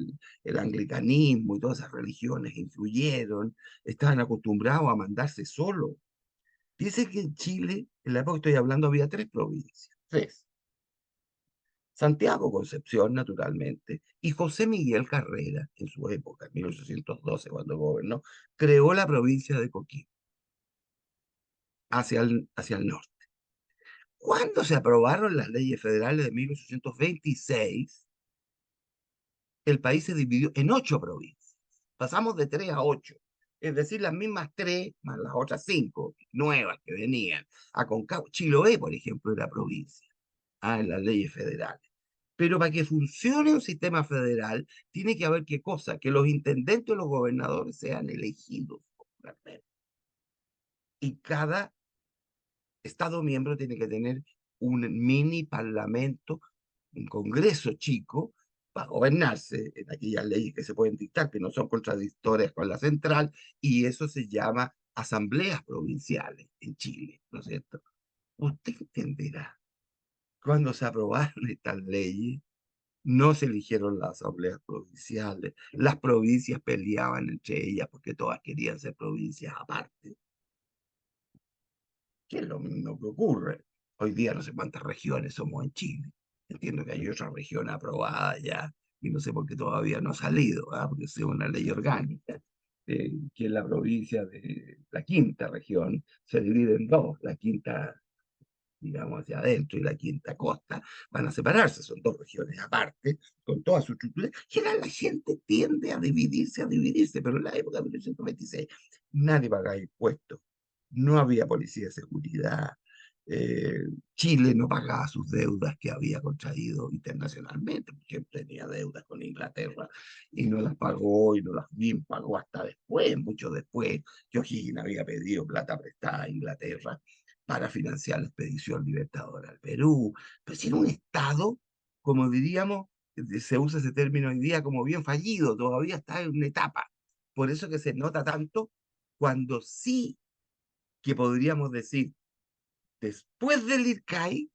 el anglicanismo y todas esas religiones influyeron, estaban acostumbrados a mandarse solo. Dice que en Chile, en la época que estoy hablando, había tres provincias, tres. Santiago Concepción, naturalmente, y José Miguel Carrera, en su época, en 1812, cuando gobernó, creó la provincia de Coquimbo, hacia el norte. Cuando se aprobaron las leyes federales de 1826, el país se dividió en ocho provincias. Pasamos de tres a ocho. Es decir, las mismas tres, más las otras cinco nuevas que venían. Aconcagua, Chiloé, por ejemplo, era provincia, en las leyes federales. Pero para que funcione un sistema federal, tiene que haber qué cosa, que los intendentes o los gobernadores sean elegidos popularmente. Y cada Estado miembro tiene que tener un mini parlamento, un congreso chico, para gobernarse en aquellas leyes que se pueden dictar, que no son contradictorias con la central, y eso se llama asambleas provinciales en Chile, ¿no es cierto? Usted entenderá, cuando se aprobaron estas leyes, no se eligieron las asambleas provinciales, las provincias peleaban entre ellas porque todas querían ser provincias aparte, que es lo mismo que ocurre. Hoy día no sé cuántas regiones somos en Chile. Entiendo que hay otra región aprobada ya y no sé por qué todavía no ha salido, porque es una ley orgánica, que es la provincia de la quinta región, se divide en dos, la quinta, digamos, hacia adentro y la quinta costa, van a separarse, son dos regiones aparte, con toda su estructura. Y ahora la gente tiende a dividirse, pero en la época de 1926 nadie pagaba impuestos, no había policía de seguridad, eh, Chile no pagaba sus deudas que había contraído internacionalmente, porque tenía deudas con Inglaterra y no las pagó y no las bien pagó hasta después, mucho después, que O'Higgins había pedido plata prestada a Inglaterra para financiar la expedición libertadora al Perú. Pero si era un Estado, como diríamos, se usa ese término hoy día como bien fallido, todavía está en una etapa. Por eso que se nota tanto cuando sí que podríamos decir, después del IRCAI,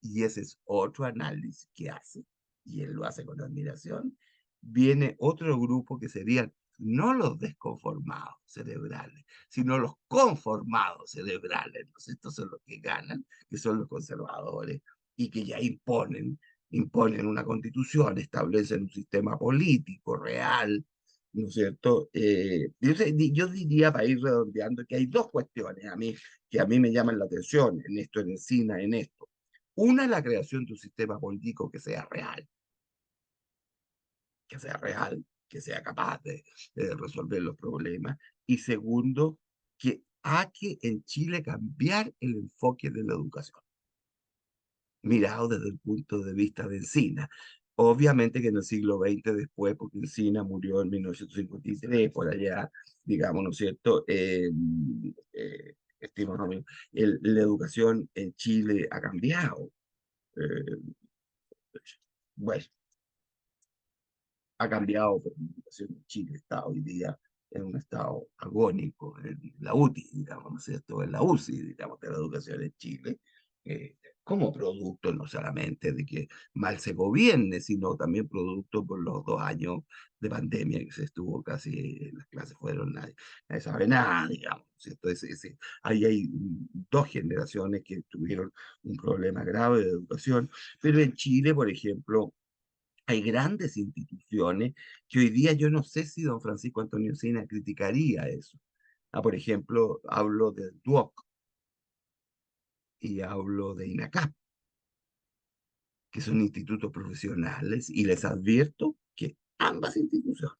y ese es otro análisis que hace, y él lo hace con admiración, viene otro grupo que serían no los desconformados cerebrales, sino los conformados cerebrales. Entonces, estos son los que ganan, que son los conservadores, y que ya imponen una constitución, establecen un sistema político real, ¿no es cierto? Yo diría, para ir redondeando, que hay dos cuestiones que a mí me llaman la atención en esto, en el SINA, en esto. Una, la creación de un sistema político que sea capaz de resolver los problemas. Y segundo, que hay que en Chile cambiar el enfoque de la educación, mirado desde el punto de vista de Encina. Obviamente que en el siglo XX después, porque Encina murió en 1953, por allá, digamos, ¿no es cierto? Estimado amigo, la educación en Chile ha cambiado. Eh, bueno, ha cambiado, pero la educación en Chile está hoy día en un estado agónico, en la UTI, digamos, ¿no es cierto? En la UCI, digamos, de la educación en Chile. como producto no solamente de que mal se gobierne, sino también producto por los 2 años de pandemia que se estuvo casi, las clases fueron, nadie sabe nada, digamos, ¿cierto? Ahí hay 2 generaciones que tuvieron un problema grave de educación, pero en Chile, por ejemplo, hay grandes instituciones que hoy día yo no sé si don Francisco Antonio Sina criticaría eso. Por ejemplo, hablo del DUOC y hablo de INACAP, que son institutos profesionales, y les advierto que ambas instituciones,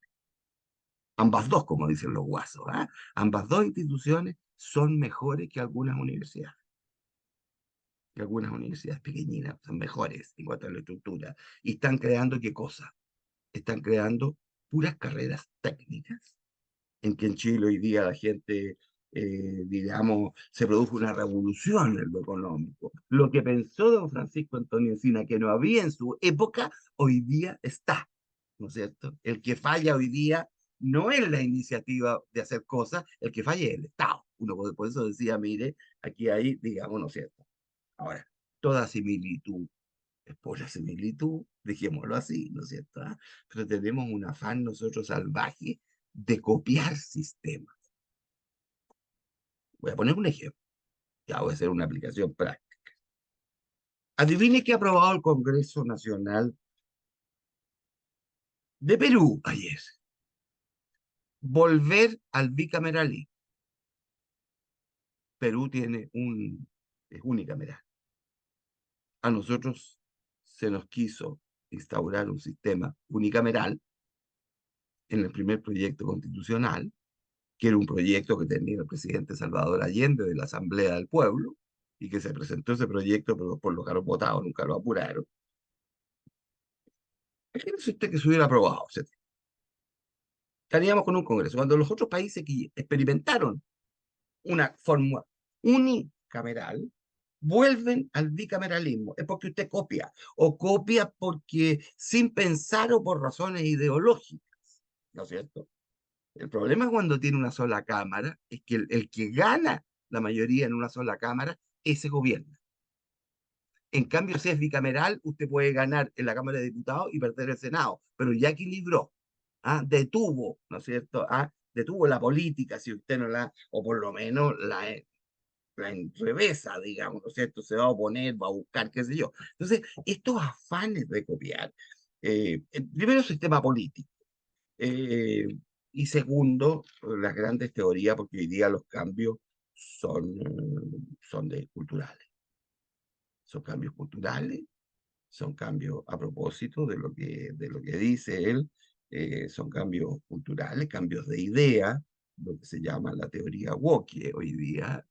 ambas dos, como dicen los guasos, ambas dos instituciones son mejores que algunas universidades pequeñinas, son mejores en cuanto a la estructura, y están creando qué cosa, están creando puras carreras técnicas en que en Chile hoy día la gente, digamos, se produjo una revolución en lo económico. Lo que pensó don Francisco Antonio Encina que no había en su época, hoy día está, ¿no es cierto? El que falla hoy día no es la iniciativa de hacer cosas, el que falla es el Estado. Uno por eso decía, mire, aquí hay, digamos, ¿no es cierto? Ahora, toda similitud es por la similitud, dejémoslo así, ¿no es cierto? Pero tenemos un afán nosotros salvaje de copiar sistemas. Voy a poner un ejemplo, ya voy a hacer una aplicación práctica. Adivine qué ha aprobado el Congreso Nacional de Perú ayer. Volver al bicameralismo. Perú es unicameral. A nosotros se nos quiso instaurar un sistema unicameral en el primer proyecto constitucional, que era un proyecto que tenía el presidente Salvador Allende de la Asamblea del Pueblo, y que se presentó ese proyecto, pero por los caros votados nunca lo apuraron. Imagínese usted que se hubiera aprobado. Estaríamos con un Congreso. Cuando los otros países que experimentaron una forma unicameral, vuelven al bicameralismo. Es porque usted copia, o copia porque sin pensar o por razones ideológicas, ¿no es cierto? El problema cuando tiene una sola cámara es que el que gana la mayoría en una sola cámara, ese gobierna. En cambio, si es bicameral, usted puede ganar en la Cámara de Diputados y perder el Senado, pero ya equilibró, detuvo, ¿no es cierto? Detuvo la política, si usted no o por lo menos la enrevesa, digamos, ¿no es cierto? Se va a oponer, va a buscar, qué sé yo. Entonces, estos afanes de copiar, primero, sistema político, eh, y segundo, las grandes teorías, porque hoy día los cambios son culturales, son cambios culturales, son cambios a propósito de lo que dice él, son cambios culturales, cambios de idea, lo que se llama la teoría woke hoy día.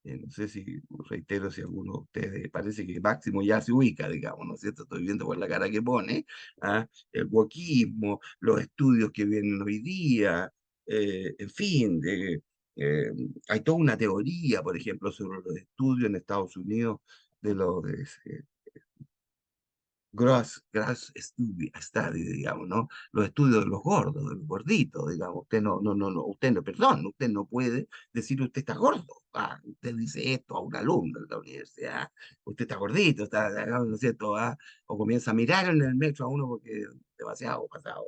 No sé si, reitero, si alguno de ustedes, parece que Máximo ya se ubica, digamos, ¿no es cierto? Estoy viendo por la cara que pone, el wokismo, los estudios que vienen hoy día, en fin, hay toda una teoría, por ejemplo, sobre los estudios en Estados Unidos de los study, digamos, ¿no? Los estudios de los gordos, de los gorditos, digamos. Usted no puede decir usted está gordo. Usted dice esto a un alumno de la universidad, usted está gordito, ¿no es cierto? O comienza a mirar en el metro a uno porque es demasiado pasado.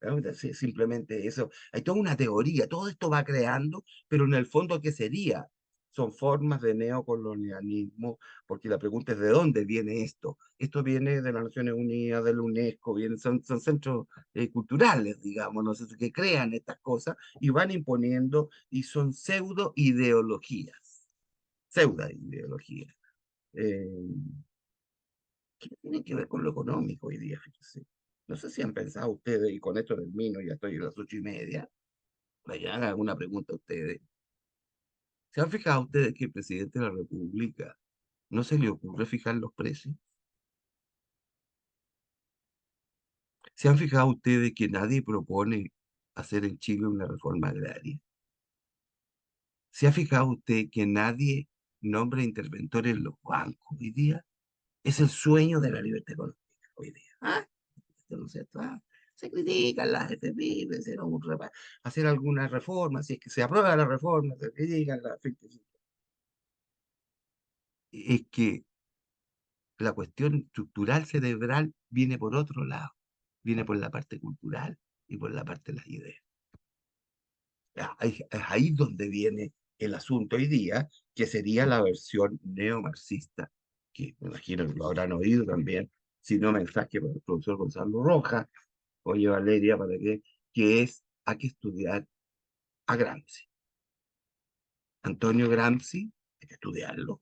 ¿No? Entonces, simplemente eso. Hay toda una teoría, todo esto va creando, pero en el fondo, ¿qué sería? Son formas de neocolonialismo, porque la pregunta es ¿de dónde viene esto? Esto viene de las Naciones Unidas, de la UNESCO, son centros culturales, digamos, no sé, que crean estas cosas y van imponiendo, y son pseudo-ideologías, pseudo-ideologías, eh, que tienen que ver con lo económico hoy día, fíjense. No sé si han pensado ustedes, y con esto termino, ya estoy a las 8:30, vayan a alguna pregunta a ustedes. ¿Se han fijado ustedes que el presidente de la República no se le ocurre fijar los precios? ¿Se han fijado ustedes que nadie propone hacer en Chile una reforma agraria? ¿Se ha fijado usted que nadie nombra interventores en los bancos hoy día? Es el sueño de la libertad económica hoy día. ¿Esto no es cierto? Se critican las FP, hacer alguna reforma, si es que se aprueba la reforma, se critican las. Es que La cuestión estructural cerebral viene por otro lado, viene por la parte cultural y por la parte de las ideas. Es ahí donde viene el asunto hoy día, que sería la versión neomarxista, que me imagino que lo habrán oído también, si no mensaje para el profesor Gonzalo Rojas, oye Valeria, ¿para qué? Que es, hay que estudiar a Gramsci. Antonio Gramsci, hay que estudiarlo.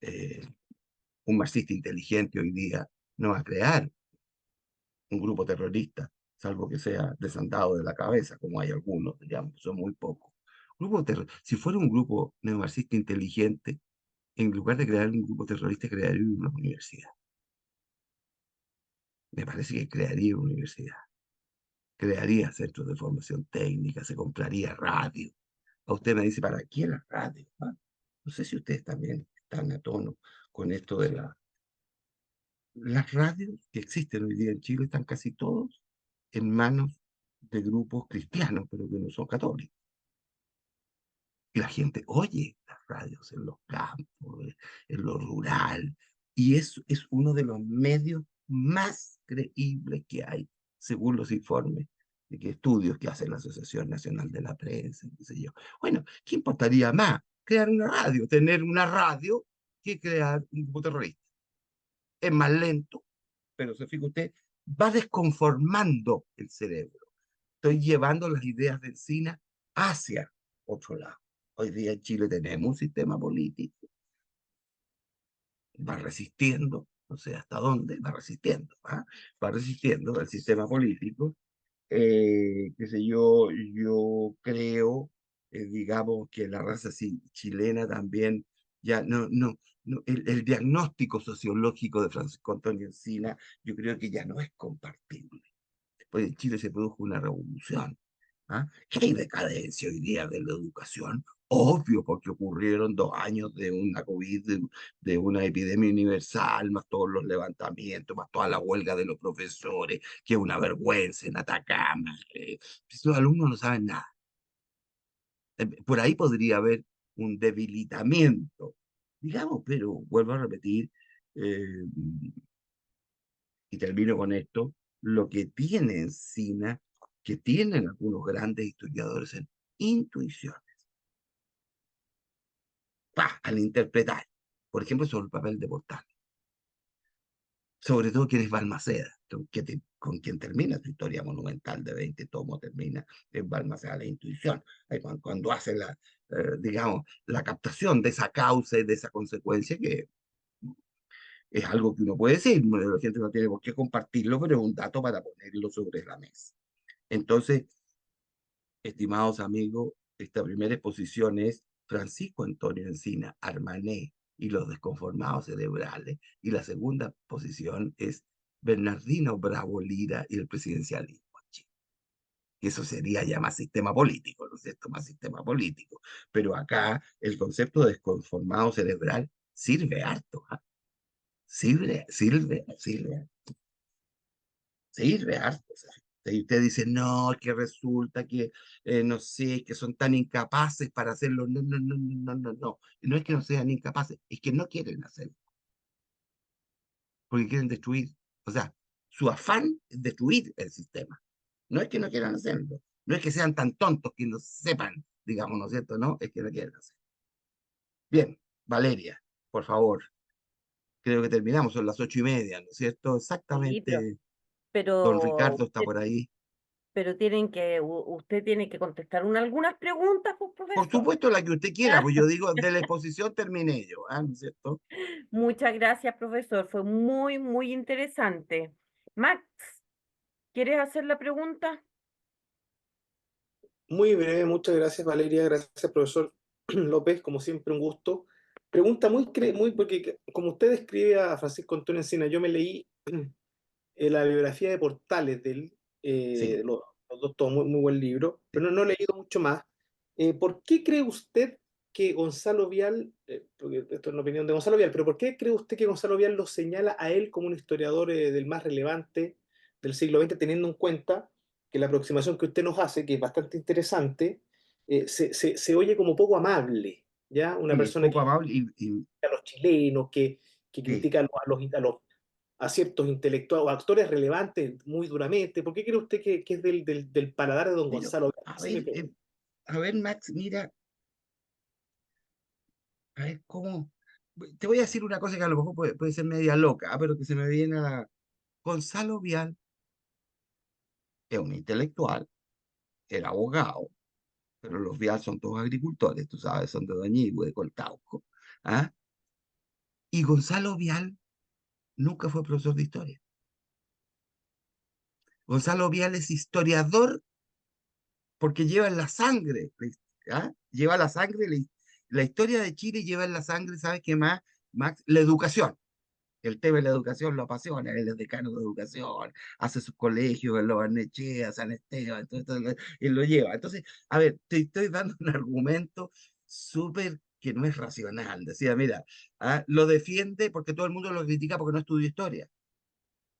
Eh, un marxista inteligente hoy día no va a crear un grupo terrorista, salvo que sea desandado de la cabeza, como hay algunos, digamos, son muy pocos. Si fuera un grupo neomarxista inteligente, en lugar de crear un grupo terrorista, crearía una universidad. Me parece que crearía una universidad, crearía centros de formación técnica, se compraría radio. A usted me dice, ¿para qué la radio? ¿Ah? No sé si ustedes también están a tono con esto de las radios que existen hoy día en Chile, están casi todos en manos de grupos cristianos, pero que no son católicos. Y la gente oye las radios en los campos, en lo rural, y eso es uno de los medios más creíbles que hay, según los informes de que estudios que hace la Asociación Nacional de la Prensa, qué sé yo. Bueno, ¿qué importaría más? Crear una radio, tener una radio, que crear un grupo terrorista. Es más lento, pero se fija usted, va desconformando el cerebro. Estoy llevando las ideas de Encina hacia otro lado. Hoy día en Chile tenemos un sistema político, va resistiendo, no sé hasta dónde, va resistiendo, ¿ah? Va resistiendo el sistema político. Qué sé yo creo, digamos, que la raza chilena también, ya no el diagnóstico sociológico de Francisco Antonio Encina, yo creo que ya no es compartible. Después en Chile se produjo una revolución. ¿Ah? Que hay decadencia hoy día de la educación, obvio, porque ocurrieron 2 años de una COVID, de una epidemia universal, más todos los levantamientos, más toda la huelga de los profesores, que es una vergüenza en Atacama. Los alumnos no saben nada. Por ahí podría haber un debilitamiento, digamos, pero vuelvo a repetir, eh, y termino con esto, lo que tiene Encina, que tienen algunos grandes historiadores en intuición, al interpretar, por ejemplo, sobre el papel de Portal, sobre todo quien es Balmaceda, con quien termina su historia monumental de 20 tomos, termina en Balmaceda la intuición, cuando hace digamos, la captación de esa causa y de esa consecuencia, que es algo que uno puede decir, la gente no tiene por qué compartirlo, pero es un dato para ponerlo sobre la mesa. Entonces, estimados amigos, esta primera exposición es Francisco Antonio Encina, Armané y los desconformados cerebrales. Y la segunda posición es Bernardino Bravo Lira y el presidencialismo en Chile. Y eso sería ya más sistema político, ¿no es cierto? Más sistema político. Pero acá el concepto de desconformado cerebral sirve harto, ¿ah? Sirve harto. O sea, y usted dice, no, que resulta que, no sé, que son tan incapaces para hacerlo. No, no, no, no, no, no, no. No es que no sean incapaces, es que no quieren hacerlo, porque quieren destruir. O sea, su afán es destruir el sistema. No es que no quieran hacerlo, no es que sean tan tontos que no sepan, digamos, ¿no es cierto? No, es que no quieren hacerlo. Bien, Valeria, por favor, creo que terminamos, son las 8:30, ¿no es cierto? Sí, Exactamente, don pero Ricardo está por ahí. usted tiene que contestar algunas preguntas, pues, Por profesor. supuesto, la que usted quiera, pues yo digo, de la exposición terminé yo, ¿ah? ¿No es cierto? Muchas gracias, profesor. Fue muy, muy interesante. Max, ¿quieres hacer la pregunta? Muy breve, muchas gracias Valeria, gracias profesor López, como siempre un gusto. Pregunta muy, porque como usted describe a Francisco Antonio Encina, yo me leí la biografía de Portales de él, Sí, los dos tomos, muy buen libro, sí. pero no he leído mucho más. ¿Por qué cree usted que Gonzalo Vial, porque esto es una opinión de Gonzalo Vial, pero por qué cree usted que Gonzalo Vial lo señala a él como un historiador del más relevante del siglo XX, teniendo en cuenta que la aproximación que usted nos hace, que es bastante interesante, se oye como poco amable, ¿ya? Una Sí, persona que poco amable a los chilenos, que Sí. critica a ciertos intelectuales o actores relevantes muy duramente. ¿Por qué cree usted que es del paladar de don Pero, Gonzalo? a ver, Max, mira, a ver cómo. Te voy a decir una cosa que a lo mejor puede ser media loca, pero que se me viene a la. Gonzalo Vial es un intelectual, era abogado, pero los Vial son todos agricultores, tú sabes, son de Doñigüe, de Coltauco. ¿Ah? Y Gonzalo Vial nunca fue profesor de historia. Gonzalo Vial es historiador porque lleva en la sangre, ¿ah? Lleva la sangre, la historia de Chile lleva en la sangre, ¿sabes qué más, Max? La educación. El tema de la educación lo apasiona, él es decano de educación, hace sus colegios en Lo Barnechea, San Esteban, él lo lleva. Entonces, a ver, te estoy dando un argumento súper que no es racional. Decía, mira, lo defiende porque todo el mundo lo critica porque no estudió historia.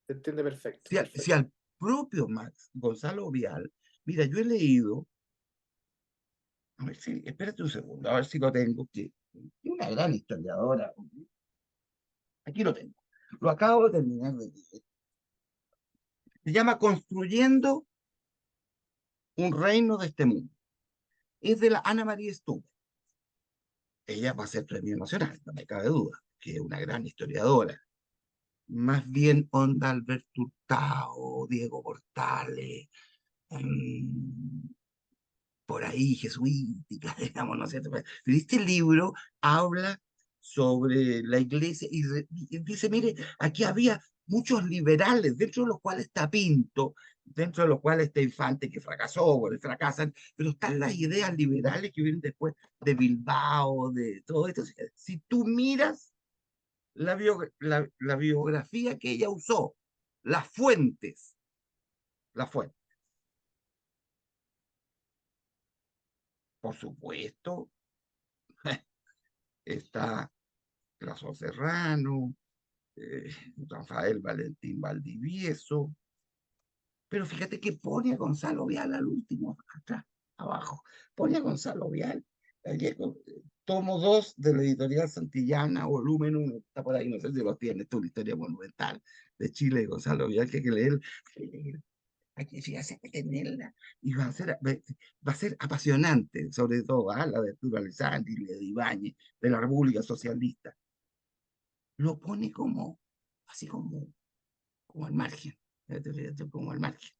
Se entiende perfecto, Si perfecto. al propio Max Gonzalo Vial, mira, yo he leído, a ver si, espérate un segundo, a ver si lo tengo, que es una gran historiadora. Aquí lo tengo. Lo acabo de terminar de leer. Se llama Construyendo un reino de este mundo. Es de la Ana María Stuber. Ella va a ser premio nacional, no me cabe duda, que es una gran historiadora. Más bien onda Alberto Hurtado, Diego Portales, um, por ahí jesuítica, digamos, ¿no es cierto? Pero este libro habla sobre la iglesia y dice, mire, aquí había muchos liberales, dentro de los cuales está Pinto, dentro de los cuales está Infante, que fracasó, bueno, fracasan, pero están las ideas liberales que vienen después de Bilbao, de todo esto. Si tú miras la biografía que ella usó, las fuentes, las fuentes, por supuesto, está Lazo Serrano, Rafael Valentín Valdivieso, pero fíjate que pone a Gonzalo Vial al último, atrás, abajo, pone a Gonzalo Vial, tomo 2 de la editorial Santillana, volumen 1, está por ahí, no sé si lo tienes tú, la historia monumental de Chile, Gonzalo Vial, que hay que leer, hay que llegarse a tenerla, y va a ser apasionante, sobre todo la de Arturo Alessandri, de Ibáñez, de la República Socialista. Lo pone como, así como al margen, como al margen.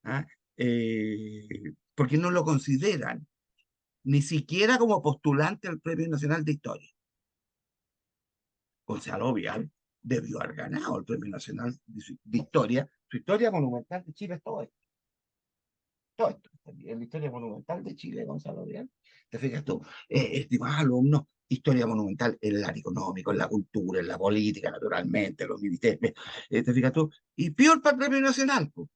¿Ah? Eh, Porque no lo consideran ni siquiera como postulante al Premio Nacional de Historia. Gonzalo Vial debió haber ganado el Premio Nacional de Historia. Su historia monumental de Chile es todo esto. Todo esto. En la historia monumental de Chile, Gonzalo Vial. Te fijas tú, estimados alumnos, historia monumental en el área económico, en la cultura, en la política, naturalmente, los ministerios. Te fijas tú, y peor para el Premio Nacional, pues.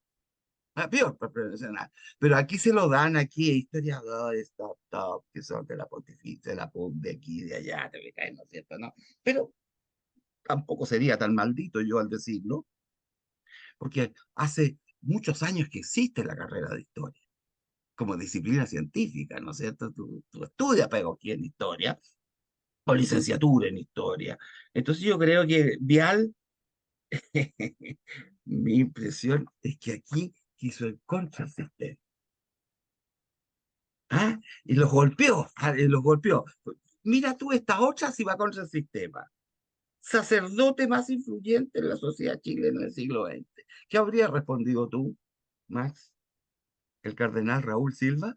Peor para el Premio Nacional. Pero aquí se lo dan aquí a historiadores top, que son de la Pontificia, de la PUC, de aquí, de allá, te fijas, ¿no es cierto? ¿No? Pero tampoco sería tan maldito yo al decirlo, porque hace muchos años que existe la carrera de historia como disciplina científica, ¿no es cierto? Tú estudias pedagogía en historia o licenciatura en historia. Entonces yo creo que Vial, mi impresión es que aquí quiso ir contra el sistema. ¿Ah? Y los golpeó, y los golpeó. Mira tú esta otra si va contra el sistema. Sacerdote más influyente en la sociedad chilena del siglo XX. ¿Qué habría respondido tú, Max? El cardenal Raúl Silva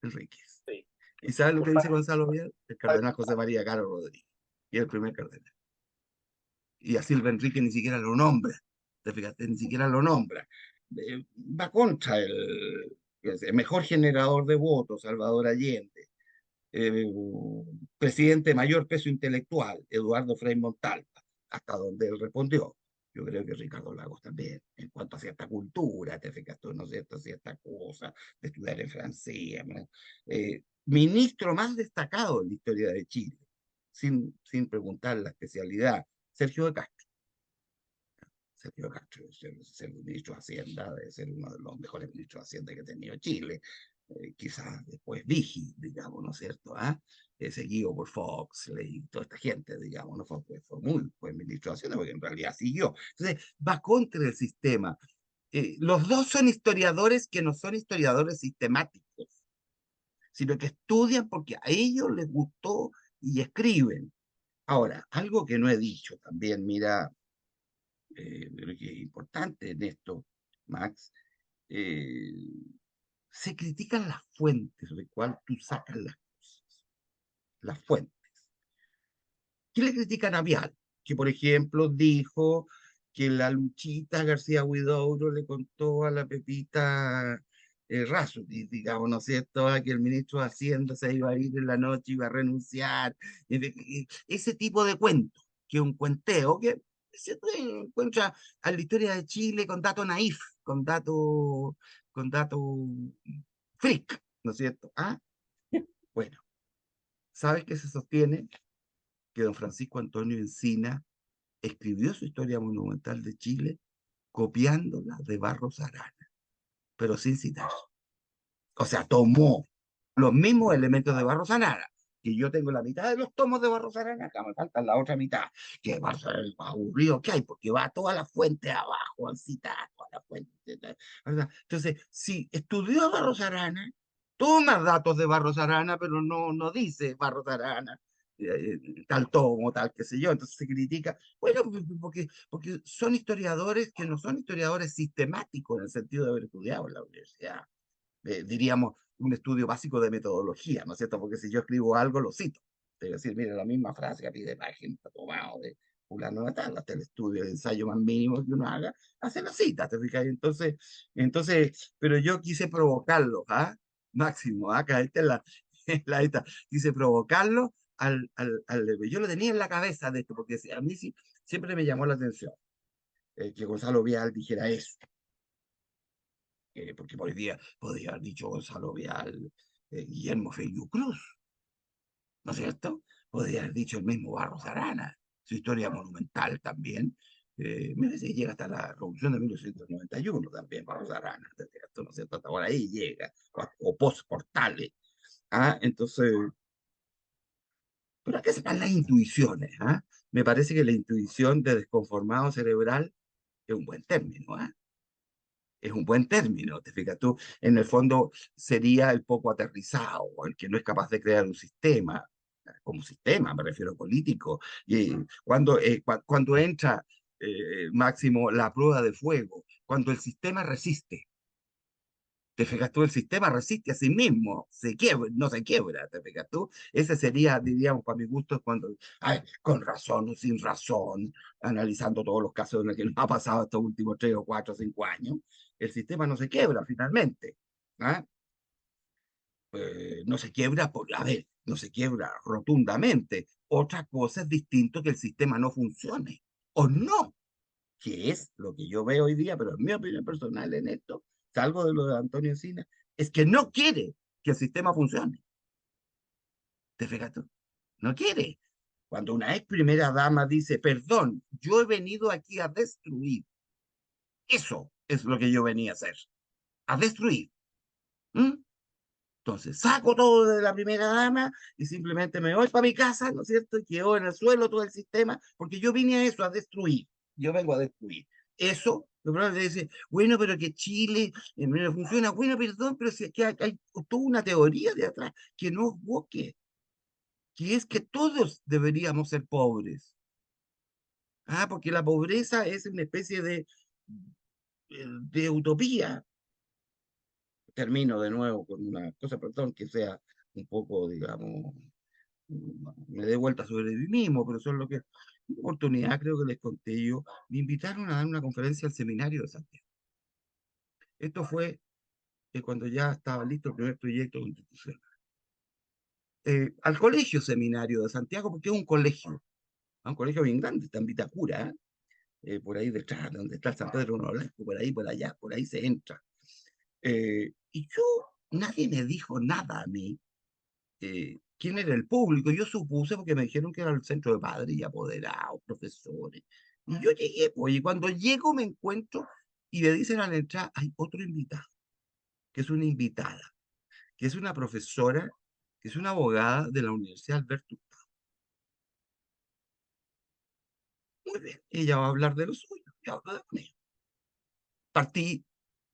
Enríquez. Sí. ¿Y sabes lo que dice Gonzalo Vial? El cardenal José María Caro Rodríguez. Y el primer cardenal. Y a Silva Enrique ni siquiera lo nombra. ¿Te fijaste? Ni siquiera lo nombra. Va contra el mejor generador de votos, Salvador Allende. eh, Presidente de mayor peso intelectual, Eduardo Frei Montalva, hasta donde él respondió. Yo creo que Ricardo Lagos también, en cuanto a cierta cultura, te fijas tú, ¿no es cierto? Cierta cosa de estudiar en francés, ¿no? Ministro más destacado en la historia de Chile, sin preguntar la especialidad, Sergio de Castro. Sergio de Castro, ser ministro de Hacienda, debe ser uno de los mejores ministros de Hacienda que ha tenido Chile. quizás después Vigi, digamos, ¿no es cierto? ¿Ah? Seguido por Fox y toda esta gente, digamos, ¿no? Fue ministro de Hacienda, porque en realidad siguió. Entonces, va contra el sistema. Los dos son historiadores que no son historiadores sistemáticos, sino que estudian porque a ellos les gustó y escriben. Ahora, algo que no he dicho también, mira, pero que es importante en esto, Max, eh, se critican las fuentes de cuál tú sacas las cosas, las fuentes. ¿Qué le critican a Vial? Que, por ejemplo, dijo que la Luchita García Huidobro le contó a la Pepita Rasuti, digamos, ¿no es cierto?, que el ministro de Hacienda se iba a ir en la noche, iba a renunciar. Ese tipo de cuentos, que es un cuenteo que se encuentra a la historia de Chile con datos naif, con datos freak, ¿no es cierto? ¿Ah? Bueno, ¿sabes qué se sostiene? Que don Francisco Antonio Encina escribió su historia monumental de Chile copiándola de Barros Arana, pero sin citar. O sea, tomó los mismos elementos de Barros Arana, que yo tengo la mitad de los tomos de Barros Arana, acá me falta la otra mitad, que Barros Arana es más aburrido que hay, porque va toda la fuente abajo, al citar toda la fuente, ¿verdad? Entonces, si estudió a Barros Arana, toma datos de Barros Arana, pero no dice Barros Arana, tal tomo, tal qué sé yo, entonces se critica, bueno, porque son historiadores que no son historiadores sistemáticos en el sentido de haber estudiado en la universidad, diríamos, un estudio básico de metodología, ¿no es cierto? Porque si yo escribo algo, lo cito. Es decir, mire, la misma frase a pie de página está tomado de fulano de tal, hasta el estudio de ensayo más mínimo que uno haga, hace la cita, ¿te fijas? Pero yo quise provocarlo, ¿ah? Máximo, acá esta es esta, quise provocarlo yo lo tenía en la cabeza de esto, porque a mí sí, siempre me llamó la atención que Gonzalo Vial dijera eso, porque podría haber dicho Gonzalo Vial, Guillermo Feijóo Cruz, ¿no es cierto? Podría haber dicho el mismo Barros Arana, su historia monumental también. Me parece que llega hasta la Revolución de 1891 también, Barros Arana, ¿no es cierto? Hasta por ahí llega, o post-portales. ¿Ah? Entonces, pero hay que sacar las intuiciones. ¿Ah? Me parece que la intuición de desconformado cerebral es un buen término. ¿Ah? Es un buen término, te fijas tú, en el fondo sería el poco aterrizado, o el que no es capaz de crear un sistema, como sistema, me refiero político, y cuando entra, Máximo, la prueba de fuego, cuando el sistema resiste, te fijas tú, el sistema resiste a sí mismo, se quiebra, no se quiebra, te fijas tú, ese sería, diríamos, para mi gusto, cuando, ay, con razón o sin razón, analizando todos los casos en los que nos ha pasado estos últimos 3 o 4 o 5 años, el sistema no se quiebra finalmente, ¿ah? No se quiebra a ver, no se quiebra rotundamente. Otra cosa es distinto que el sistema no funcione, o no, que es lo que yo veo hoy día, pero en mi opinión personal en esto, salvo de lo de Antonio Encina, es que no quiere que el sistema funcione. ¿Te fijas tú? No quiere. Cuando una ex primera dama dice, perdón, yo he venido aquí a destruir, eso es lo que yo venía a hacer, a destruir. ¿Mm? Entonces, saco todo de la primera dama y simplemente me voy para mi casa, ¿no es cierto? Y quedo en el suelo todo el sistema, porque yo vine a eso, a destruir. Yo vengo a destruir. Eso, lo primero que dice, bueno, pero que Chile no funciona. Bueno, perdón, pero si aquí hay toda una teoría de atrás que no es woke, que es que todos deberíamos ser pobres. Ah, porque la pobreza es una especie de utopía. Termino de nuevo con una cosa, perdón, que sea un poco, digamos, me dé vuelta sobre mí mismo, pero eso es lo que, una oportunidad creo que les conté yo, me invitaron a dar una conferencia al seminario de Santiago. Esto fue cuando ya estaba listo el primer proyecto constitucional. Al colegio seminario de Santiago, porque es un colegio bien grande, está en Vitacura, por ahí detrás, donde está el San Pedro Nolasco, por allá, por ahí se entra. Y nadie me dijo nada a mí, quién era el público. Yo supuse porque me dijeron que era el centro de padres y apoderados, profesores. Y yo llegué, pues, y cuando llego me encuentro y me dicen al entrar, hay otro invitado, que es una invitada. que es una profesora, que es una abogada de la Universidad Alberto Hurtado. Muy bien, ella va a hablar de lo suyo, yo hablo de lo mío. Partí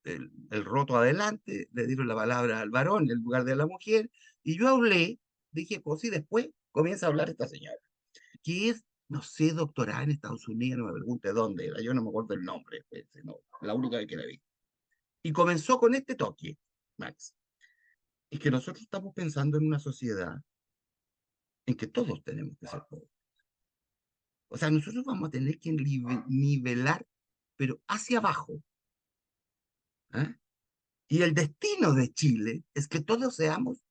el roto adelante, le dieron la palabra al varón en lugar de la mujer, y yo hablé, dije cosas, y después comienza a hablar esta señora, que es, no sé, doctorada en Estados Unidos, no me pregunte dónde era, yo no me acuerdo el nombre, no, la única vez que la vi. Y comenzó con este toque, Max, es que nosotros estamos pensando en una sociedad en que todos tenemos que ser pobres. O sea, nosotros vamos a tener que nivelar, pero hacia abajo. ¿Ah? Y el destino de Chile es que todos seamos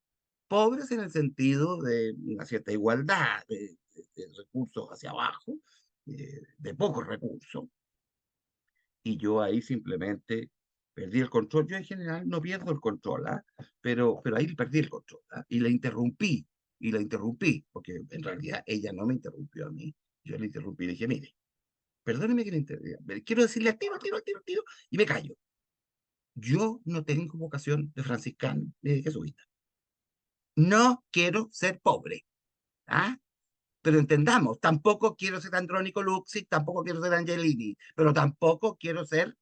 pobres en el sentido de una cierta igualdad de recursos hacia abajo, de pocos recursos, y yo ahí simplemente perdí el control. Yo en general no pierdo el control, ¿ah? Pero ahí perdí el control, ¿ah? Y la interrumpí, porque en realidad ella no me interrumpió a mí, yo la interrumpí y dije, mire, perdóneme que le interrumpa, quiero decirle al tiro, y me callo. Yo no tengo vocación de franciscano ni de jesuita. No quiero ser pobre, ¿ah? Pero entendamos, tampoco quiero ser Andrónico Luxi, tampoco quiero ser Angelini, pero tampoco quiero ser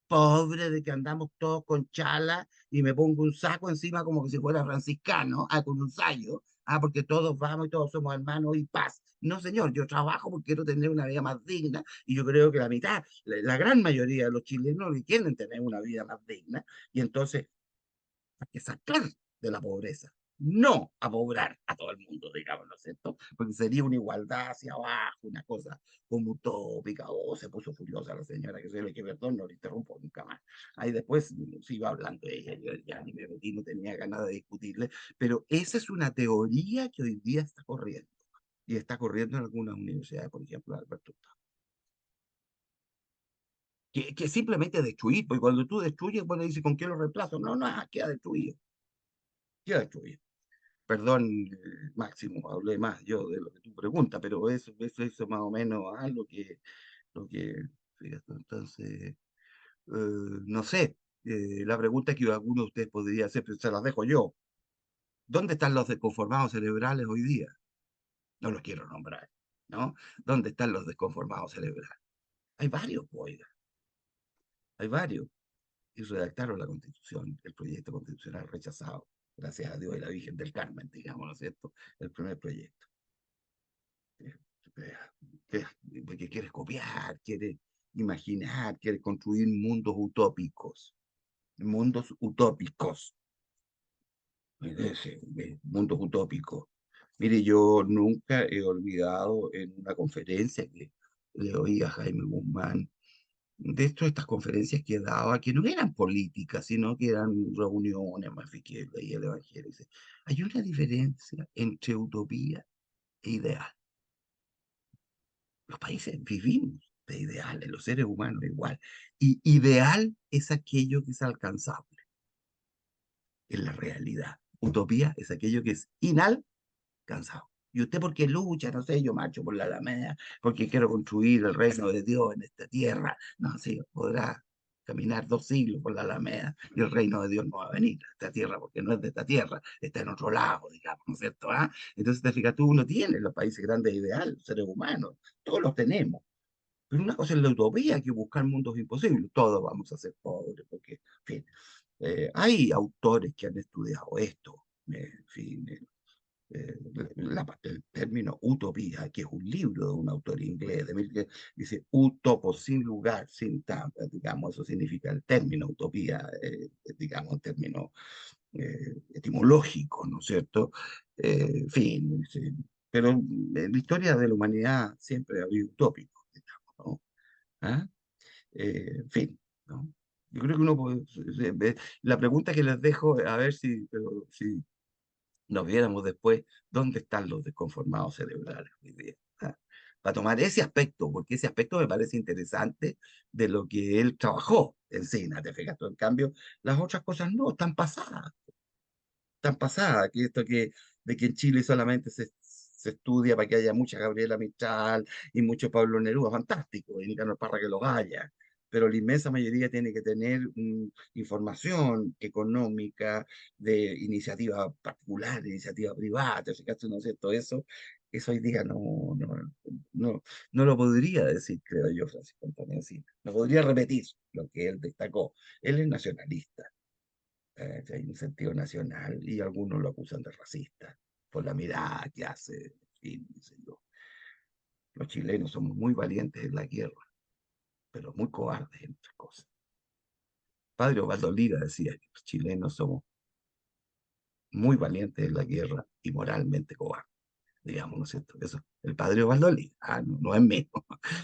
pobre de que andamos todos con chala y me pongo un saco encima como que si fuera franciscano, con un sayo, porque todos vamos y todos somos hermanos y paz. No, señor, yo trabajo porque quiero tener una vida más digna y yo creo que la mitad, la gran mayoría de los chilenos quieren tener una vida más digna y entonces hay que sacar de la pobreza, no apobrar a todo el mundo, digamos, ¿no es cierto? Porque sería una igualdad hacia abajo, una cosa como utópica. Oh, se puso furiosa la señora, que se le que perdón, no le interrumpo nunca más. Ahí después sigo hablando de ella, yo ya ni me metí, no tenía ganas de discutirle, pero esa es una teoría que hoy día está corriendo, y está corriendo en algunas universidades, por ejemplo, Alberto Hurtado. Que simplemente destruir, porque cuando tú destruyes, bueno, dice, ¿con qué lo reemplazo? No, no, queda destruido, queda destruido. Perdón, Máximo, hablé más yo de lo que tú preguntas, pero eso más o menos lo que, fíjate, entonces, no sé, la pregunta que alguno de ustedes podría hacer, pero se las dejo yo. ¿Dónde están los desconformados cerebrales hoy día? No los quiero nombrar, ¿no? ¿Dónde están los desconformados cerebrales? Hay varios, oiga, hay varios. Y redactaron la Constitución, el proyecto constitucional rechazado, gracias a Dios y la Virgen del Carmen, digamos, ¿no es cierto? El primer proyecto. Porque quieres copiar, quieres imaginar, quieres construir mundos utópicos. Mundos utópicos. Mundos utópicos. Mire, yo nunca he olvidado en una conferencia que le oí a Jaime Guzmán, de estas conferencias que daba, que no eran políticas, sino que eran reuniones, más bien que leía el Evangelio. Dice, hay una diferencia entre utopía e ideal. Los países vivimos de ideales, los seres humanos igual. Y ideal es aquello que es alcanzable en la realidad. Utopía es aquello que es inalcanzable. ¿Y usted por qué lucha? No sé, yo marcho por la Alameda, porque quiero construir el reino de Dios en esta tierra. No, sí, podrá caminar 2 siglos por la Alameda y el reino de Dios no va a venir a esta tierra porque no es de esta tierra, está en otro lado, digamos, ¿no es cierto? Entonces, te fijas, tú uno tiene en los países grandes ideales, los seres humanos, todos los tenemos. Pero una cosa es la utopía, que buscar mundos imposibles. Todos vamos a ser pobres, porque, en fin, hay autores que han estudiado esto. En fin, el término utopía, que es un libro de un autor inglés, dice utopo, sin lugar, sin trampa, digamos, eso significa el término utopía, digamos, en términos etimológicos, ¿no es cierto? En fin, sí. Pero en la historia de la humanidad siempre ha habido utópicos, digamos, ¿no? ¿Ah? En fin, ¿no? Yo creo que uno puede, la pregunta que les dejo, a ver si nos viéramos después, ¿dónde están los desconformados cerebrales hoy día? Para tomar ese aspecto, porque ese aspecto me parece interesante de lo que él trabajó en cine, te fijas tú. En cambio, las otras cosas no, están pasadas, que esto de que en Chile solamente se estudia para que haya mucha Gabriela Mistral y mucho Pablo Neruda, fantástico, y Nicanor Parra que lo haya, pero la inmensa mayoría tiene que tener información económica de iniciativa particular, de iniciativa privada, ¿te fijaste? ¿No es cierto? Eso hoy día no, no lo podría decir, creo yo, Francisco Antonio Silva. No podría repetir lo que él destacó. Él es nacionalista, hay un sentido nacional y algunos lo acusan de racista por la mirada que hace, en fin, qué sé yo. Los chilenos somos muy valientes en la guerra, pero muy cobardes en otras cosas. Padre Osvaldo Lira decía que los chilenos somos muy valientes en la guerra y moralmente cobardes, digamos, ¿no es cierto? Eso, el padre Osvaldo Lira, no es mío,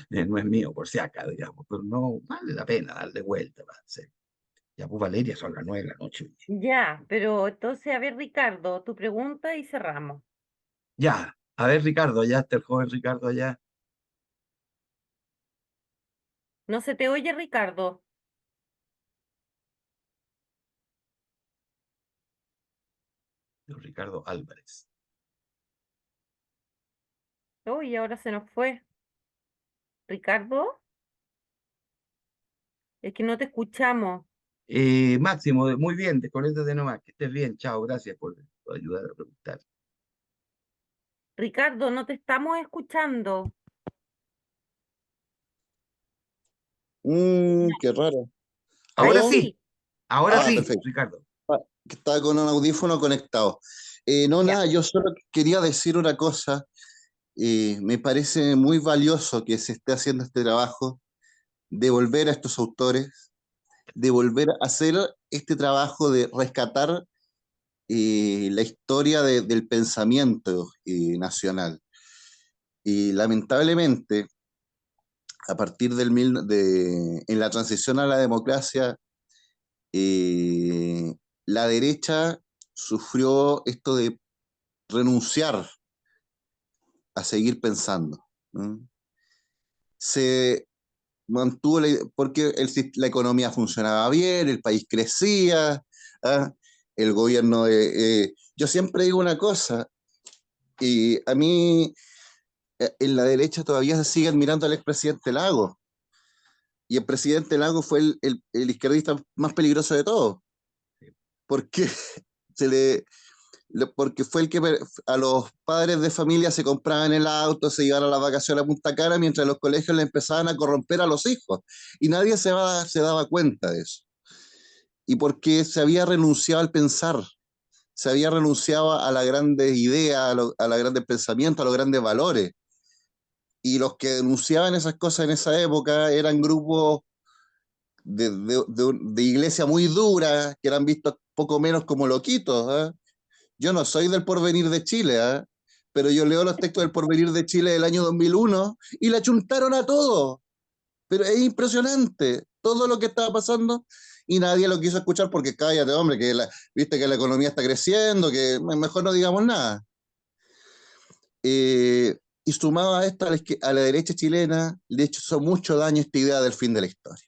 no es mío por si acá, digamos, pero no vale la pena darle vuelta para hacer. Ya, pues Valeria, son las 9 de la noche. Ya, pero entonces, a ver, Ricardo, tu pregunta y cerramos. Ya, a ver, Ricardo, ya está el joven Ricardo allá. No se te oye, Ricardo. Ricardo Álvarez. Uy, ahora se nos fue. Ricardo, es que no te escuchamos. Máximo, muy bien, desconéctate nomás, que estés bien, chao, gracias por ayudar a preguntar. Ricardo, no te estamos escuchando. Qué raro. Ahora ¿Aló? sí, Sí, ahora ahora sí, sí. Perfecto. Ricardo. Que estaba con un audífono conectado. No, Ya. nada, yo solo quería decir una cosa. Me parece muy valioso que se esté haciendo este trabajo de volver a estos autores, de volver a hacer este trabajo de rescatar la historia del pensamiento nacional. Y lamentablemente, a partir en la transición a la democracia, eh, la derecha sufrió esto de renunciar a seguir pensando, ¿no? Se mantuvo porque la economía funcionaba bien, el país crecía, ¿ah? El gobierno, yo siempre digo una cosa, y a mí en la derecha todavía se sigue admirando al expresidente Lagos, y el presidente Lagos fue el izquierdista más peligroso de todos, porque se le, porque fue el que a los padres de familia se compraban el auto, se iban a las vacaciones a Punta Cana, mientras los colegios le empezaban a corromper a los hijos. Y nadie se daba cuenta de eso. Y porque se había renunciado al pensar, se había renunciado a las grandes ideas, a los grandes pensamientos, a los grandes valores. Y los que denunciaban esas cosas en esa época eran grupos de iglesia muy dura, que eran vistos poco menos como loquitos, ¿eh? Yo no soy del Porvenir de Chile, ¿eh? Pero yo leo los textos del Porvenir de Chile del año 2001 y le achuntaron a todo. Pero es impresionante todo lo que estaba pasando y nadie lo quiso escuchar porque cállate, hombre, viste que la economía está creciendo, que mejor no digamos nada. Y sumado a esto, a la derecha chilena le hizo mucho daño esta idea del fin de la historia.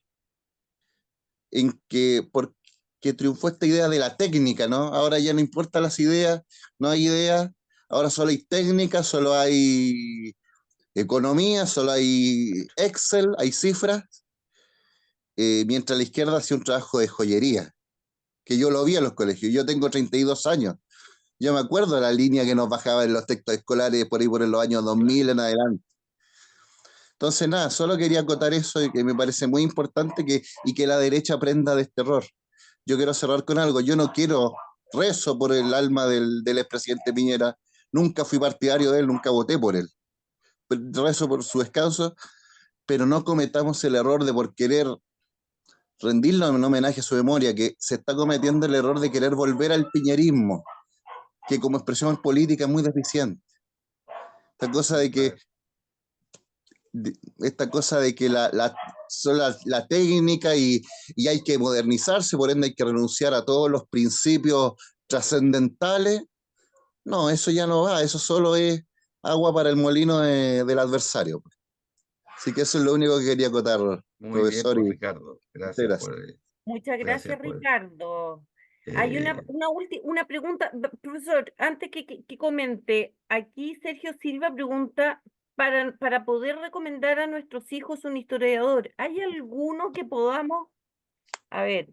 Porque triunfó esta idea de la técnica, ¿no? Ahora ya no importan las ideas, no hay ideas, ahora solo hay técnica, solo hay economía, solo hay Excel, hay cifras, mientras la izquierda hacía un trabajo de joyería, que yo lo vi en los colegios. Yo tengo 32 años, yo me acuerdo de la línea que nos bajaba en los textos escolares por ahí por los años 2000 en adelante. Entonces, nada, solo quería acotar eso y que me parece muy importante y que la derecha aprenda de este error. Yo quiero cerrar con algo. Yo no quiero, rezo por el alma del expresidente Piñera. Nunca fui partidario de él, nunca voté por él. Rezo por su descanso, pero no cometamos el error de por querer rendirlo en homenaje a su memoria, que se está cometiendo el error de querer volver al piñerismo, que como expresión política es muy deficiente. Esta cosa de que la técnica y hay que modernizarse, por ende hay que renunciar a todos los principios trascendentales. No, eso ya no va, eso solo es agua para el molino del adversario. Así que eso es lo único que quería acotar, Muy bien, profesor, pues, y Ricardo. muchas gracias. Muchas Gracias gracias, por, Ricardo. Hay eh, una pregunta, profesor, antes que comente. Aquí Sergio Silva pregunta, para poder recomendar a nuestros hijos un historiador, ¿hay alguno que podamos, a ver,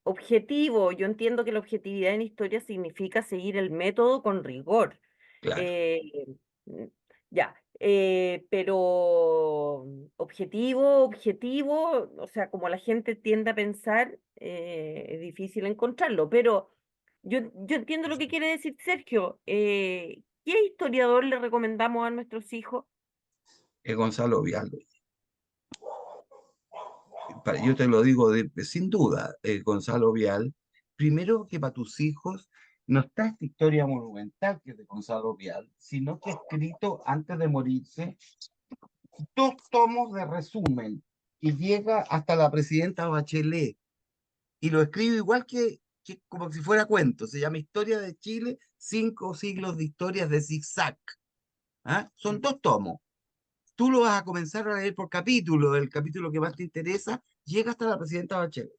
objetivo? Yo entiendo que la objetividad en historia significa seguir el método con rigor. Claro. eh, mm, ya, pero objetivo, o sea, como la gente tiende a pensar, es difícil encontrarlo, pero yo entiendo lo que quiere decir Sergio. ¿Qué historiador le recomendamos a nuestros hijos? Gonzalo Vial. Yo te lo digo sin duda, Gonzalo Vial. Primero que para tus hijos no está esta historia monumental que es de Gonzalo Vial, sino que escrito antes de morirse 2 tomos de resumen que llega hasta la presidenta Bachelet y lo escribe igual que como si fuera cuento. Se llama Historia de Chile, 5 siglos de historias de zigzag. ¿Ah? Son 2 tomos. Tú lo vas a comenzar a leer por capítulo, el capítulo que más te interesa, llega hasta la presidenta Bachelet.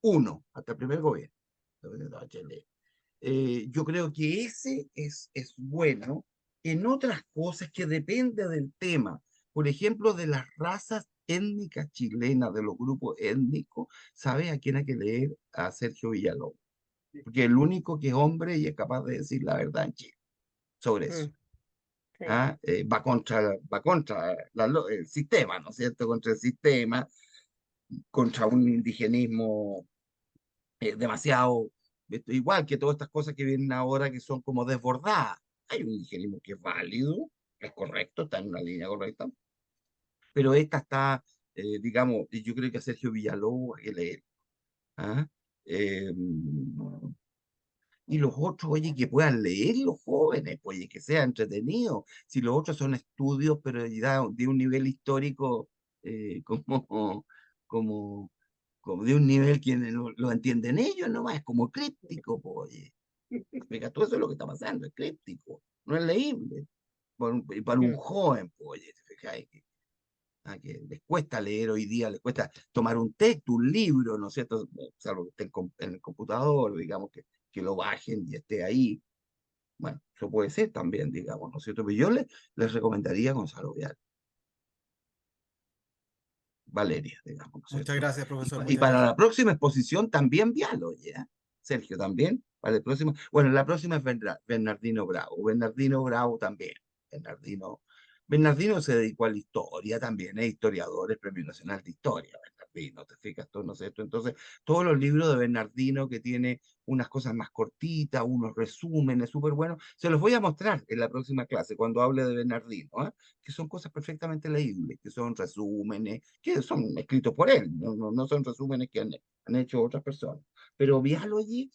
1, hasta el primer gobierno, la presidenta Bachelet. Yo creo que ese es bueno en otras cosas que depende del tema. Por ejemplo, de las razas étnicas chilenas, de los grupos étnicos, ¿sabes a quién hay que leer? A Sergio Villalobos, porque es el único que es hombre y es capaz de decir la verdad en Chile sobre eso. Mm, sí. Va contra el sistema, ¿no es cierto? Contra el sistema, contra un indigenismo demasiado, igual que todas estas cosas que vienen ahora que son como desbordadas. Hay un indigenismo que es válido, es correcto, está en una línea correcta, pero esta está, digamos, y yo creo que a Sergio Villalobos hay que leer. ¿Ah? Eh, y los otros, oye, que puedan leer los jóvenes, pues, oye, que sea entretenido. Si los otros son estudios, pero ya de un nivel histórico como, como de un nivel que lo entienden ellos nomás, es como críptico, pues, oye. Fíjate, todo eso es lo que está pasando, es críptico, no es leíble. Para un Mm. joven, pues, oye, te fijáis que les cuesta leer hoy día, les cuesta tomar un texto, un libro, ¿no es cierto? Salvo que esté en el computador, digamos, que lo bajen y esté ahí. Bueno, eso puede ser también, digamos, ¿no es cierto? Pero yo les recomendaría Gonzalo Vial, Valeria, digamos, ¿no es Muchas cierto? gracias, profesor. Y Muchas para gracias. la próxima exposición también Vial, oye, ¿eh? Sergio también, para el próximo. Bueno, la próxima es Bernardino Bravo. Bernardino Bravo también. Bernardino, Bernardino se dedicó a la historia también, es historiador, es Premio Nacional de Historia, Bernardino, te fijas, todo, ¿no es cierto? Entonces, todos los libros de Bernardino que tiene unas cosas más cortitas, unos resúmenes súper buenos, se los voy a mostrar en la próxima clase cuando hable de Bernardino, ¿eh? Que son cosas perfectamente leíbles, que son resúmenes, que son escritos por él, no son resúmenes que han hecho otras personas. Pero Bialogy,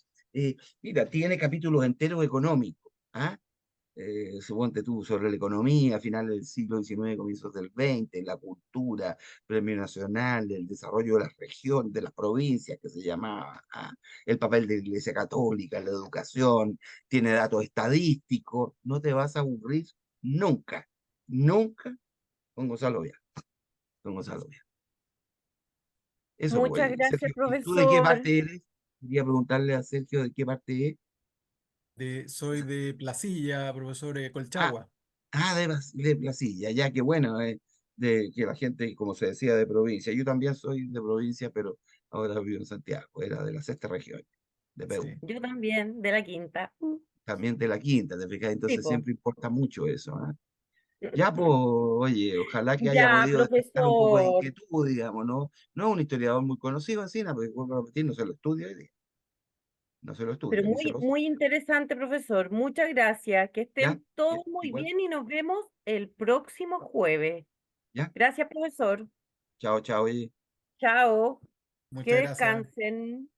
mira, tiene capítulos enteros económicos, ¿ah? Suponte tú, sobre la economía, finales del siglo XIX, comienzos del XX, la cultura, Premio Nacional, el desarrollo de las regiones, de las provincias, que se llamaba, ¿ah? El papel de la Iglesia Católica, la educación, tiene datos estadísticos, no te vas a aburrir nunca, nunca con Gonzalo Vial, con Gonzalo Vial. Eso, Muchas pues, gracias, Sergio, ¿y tú de qué profesor. parte eres? Quería preguntarle a Sergio de qué parte es. Soy de Placilla, profesor Ah, Colchagua. de Placilla, ya que bueno, de que la gente, como se decía, de provincia. Yo también soy de provincia, pero ahora vivo en Santiago, era de la sexta región, de Perú, Sí. Yo también, de la quinta. también de la quinta, ¿te fijas? Sí, Entonces po. siempre importa mucho eso, ¿ah? Ya, pues, oye, ojalá que haya Ya, podido despertar un poco de profesor. inquietud, digamos, ¿no? No es un historiador muy conocido en China, porque vuelvo a repetir, no se lo estudia hoy día, no se lo Pero estudia, ni se muy, lo sabe. muy interesante, profesor. Muchas gracias. Que ¿Ya? estén todos ¿Ya? muy Igual, bien y nos vemos el próximo jueves. ¿ya? Gracias, profesor. Chao, chao, oye. Chao. Que Muchas gracias. descansen.